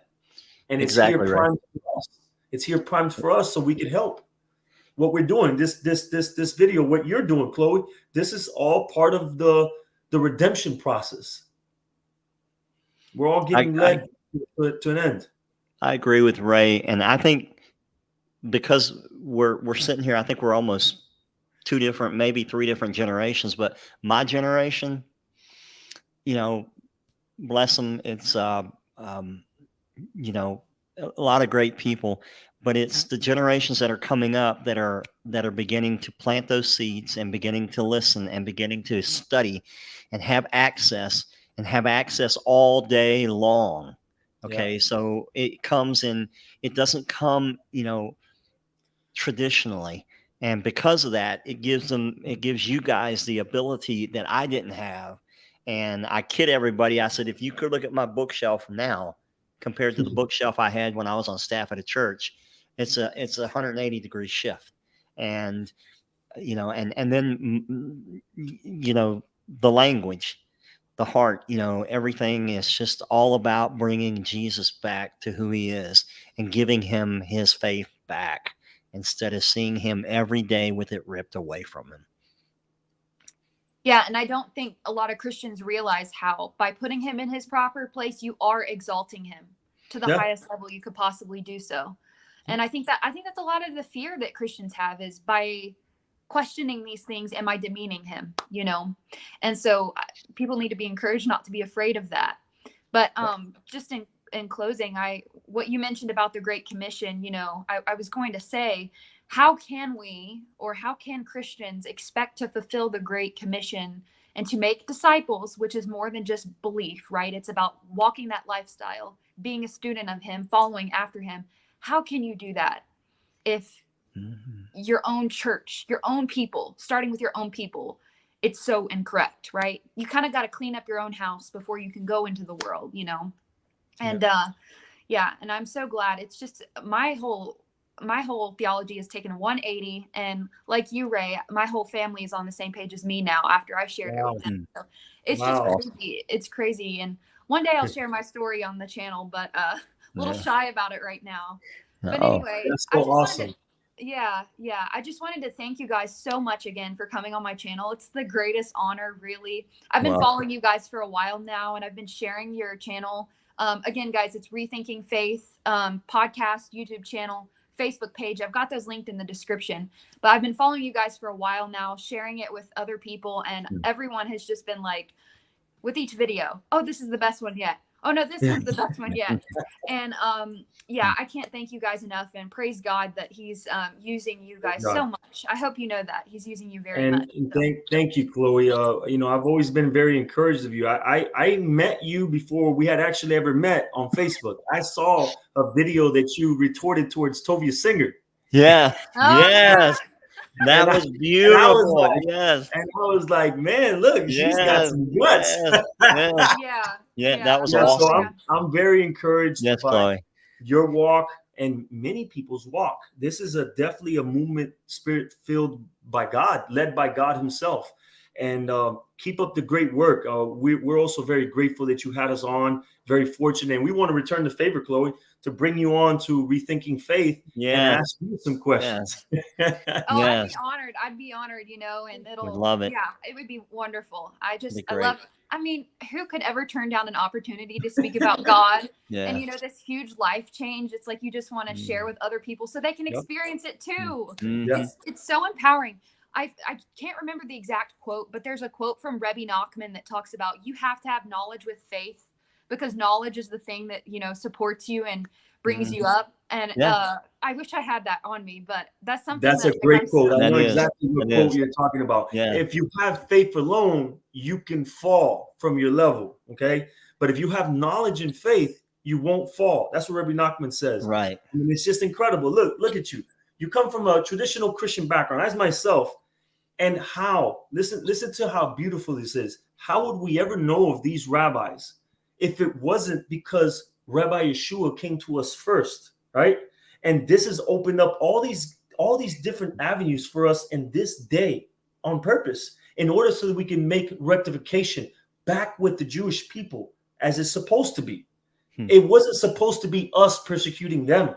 And it's exactly here primed for us. It's here primed for us so we can help. What we're doing, this video, what you're doing, Chloe, this is all part of the redemption process. We're all getting led to an end. I agree with Ray, and I think because we're sitting here, I think we're almost two different, maybe three different generations. But my generation, you know, bless them, it's you know, a lot of great people, but it's the generations that are coming up that are beginning to plant those seeds and beginning to listen and beginning to study and have access all day long. Okay. Yeah. So it comes in, it doesn't come, you know, traditionally. And because of that, it gives you guys the ability that I didn't have. And I kid everybody. I said, if you could look at my bookshelf now compared to the bookshelf I had when I was on staff at a church, it's a 180-degree shift. And, you know, and then, you know, the language, the heart, you know, everything is just all about bringing Jesus back to who he is and giving him his faith back instead of seeing him every day with it ripped away from him. Yeah, and I don't think a lot of Christians realize how by putting him in his proper place, you are exalting him to the highest level you could possibly do so. And I think that's a lot of the fear that Christians have is by questioning these things, am I demeaning him, you know? And so people need to be encouraged not to be afraid of that. But just in closing, what you mentioned about the Great Commission, you know, I was going to say, how can Christians expect to fulfill the Great Commission and to make disciples, which is more than just belief, right? It's about walking that lifestyle, being a student of him, following after him. How can you do that if your own church, your own people, starting with your own people, it's so incorrect, right? You kind of got to clean up your own house before you can go into the world, you know? And and I'm so glad. It's just my whole theology has taken a 180, and like you, Ray, my whole family is on the same page as me now after I shared it with them. So it's just crazy. It's crazy. And one day I'll share my story on the channel, but a little shy about it right now. But anyway, that's so awesome. I just wanted to thank you guys so much again for coming on my channel. It's the greatest honor, really. I've been following you guys for a while now, and I've been sharing your channel. Again, guys, it's Rethinking Faith podcast, YouTube channel, Facebook page. I've got those linked in the description. But I've been following you guys for a while now, sharing it with other people, and everyone has just been like, with each video, oh, this is the best one yet. Oh no, this is the best one yet. And I can't thank you guys enough, and praise God that he's using you guys so much. I hope you know that he's using you very much. And thank you, Chloe. You know, I've always been very encouraged of you. I met you before we had actually ever met on Facebook. I saw a video that you retorted towards Tovia Singer. Yeah. Yes. That was beautiful. And I was like, man, look, she's got some guts. That was awesome. So I'm very encouraged by Chloe, your walk and many people's walk. This is definitely a movement, spirit filled by God, led by God himself. And keep up the great work. We're also very grateful that you had us on, very fortunate. And we want to return the favor, Chloe, to bring you on to Rethinking Faith and ask you some questions. I'd be honored, you know, and Would love it. Yeah, it would be wonderful. Who could ever turn down an opportunity to speak about God and, you know, this huge life change? It's like you just want to share with other people so they can experience it too. It's so empowering. I can't remember the exact quote, but there's a quote from Rebbe Nachman that talks about you have to have knowledge with faith, because knowledge is the thing that, you know, supports you and brings you up. And Yeah. I wish I had that on me, but that's something That's that a great quote. I That know is. exactly what That quote is. you're talking about. Yeah. If you have faith alone, you can fall from your level. Okay. But if you have knowledge and faith, you won't fall. That's what Rabbi Nachman says. Right. I mean, it's just incredible. Look at you. You come from a traditional Christian background, as myself. And how, listen to how beautiful this is. How would we ever know of these rabbis if it wasn't because Rabbi Yeshua came to us first, right? And this has opened up all these different avenues for us in this day on purpose, in order so that we can make rectification back with the Jewish people as it's supposed to be. It wasn't supposed to be us persecuting them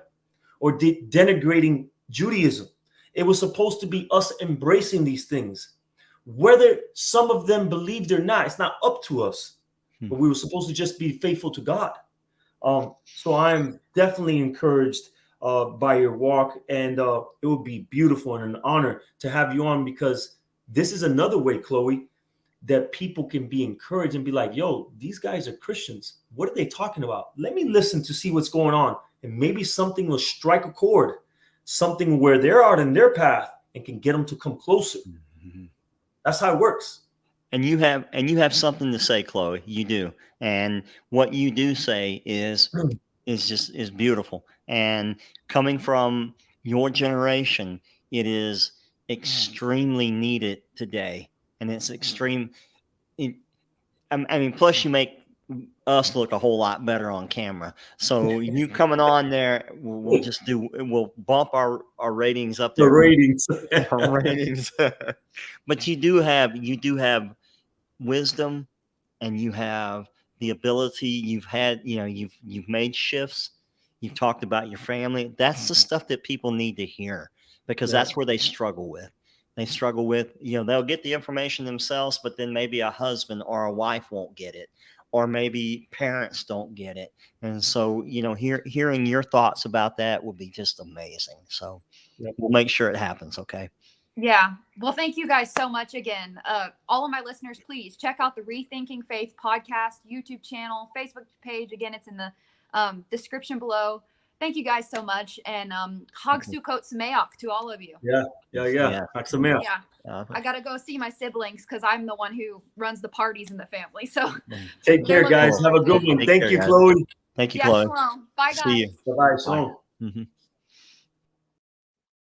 or denigrating Judaism. It was supposed to be us embracing these things. Whether some of them believed or not, it's not up to us. But we were supposed to just be faithful to God. So I'm definitely encouraged by your walk, and it would be beautiful and an honor to have you on, because this is another way, Chloe, that people can be encouraged and be like, yo, these guys are Christians. What are they talking about? Let me listen to see what's going on. And maybe something will strike a chord, something where they're out in their path and can get them to come closer. That's how it works. And you have something to say, Chloe. You do. And what you do say is beautiful. And coming from your generation, it is extremely needed today. And it's extreme. I mean, plus you make us look a whole lot better on camera. So you coming on there, we'll bump our ratings up there. The ratings. Our ratings. But you do have wisdom, and you have the ability. You've made shifts. You've talked about your family. That's the stuff that people need to hear, because that's where they struggle with. They struggle with, they'll get the information themselves, but then maybe a husband or a wife won't get it, or maybe parents don't get it. And so, hearing your thoughts about that will be just amazing. So we'll make sure it happens. Okay. Yeah. Well, thank you guys so much again. All of my listeners, please check out the Rethinking Faith podcast, YouTube channel, Facebook page. Again, it's in the description below. Thank you guys so much. And Hag Sukkot Sameach to all of you. Yeah. Hag Sameach. Yeah. I got to go see my siblings, because I'm the one who runs the parties in the family. So take care, guys. Have a good one. Thank you, Chloe. Thank you, Chloe. Shalom. Bye, guys. See you. Bye-bye. Shalom. Bye.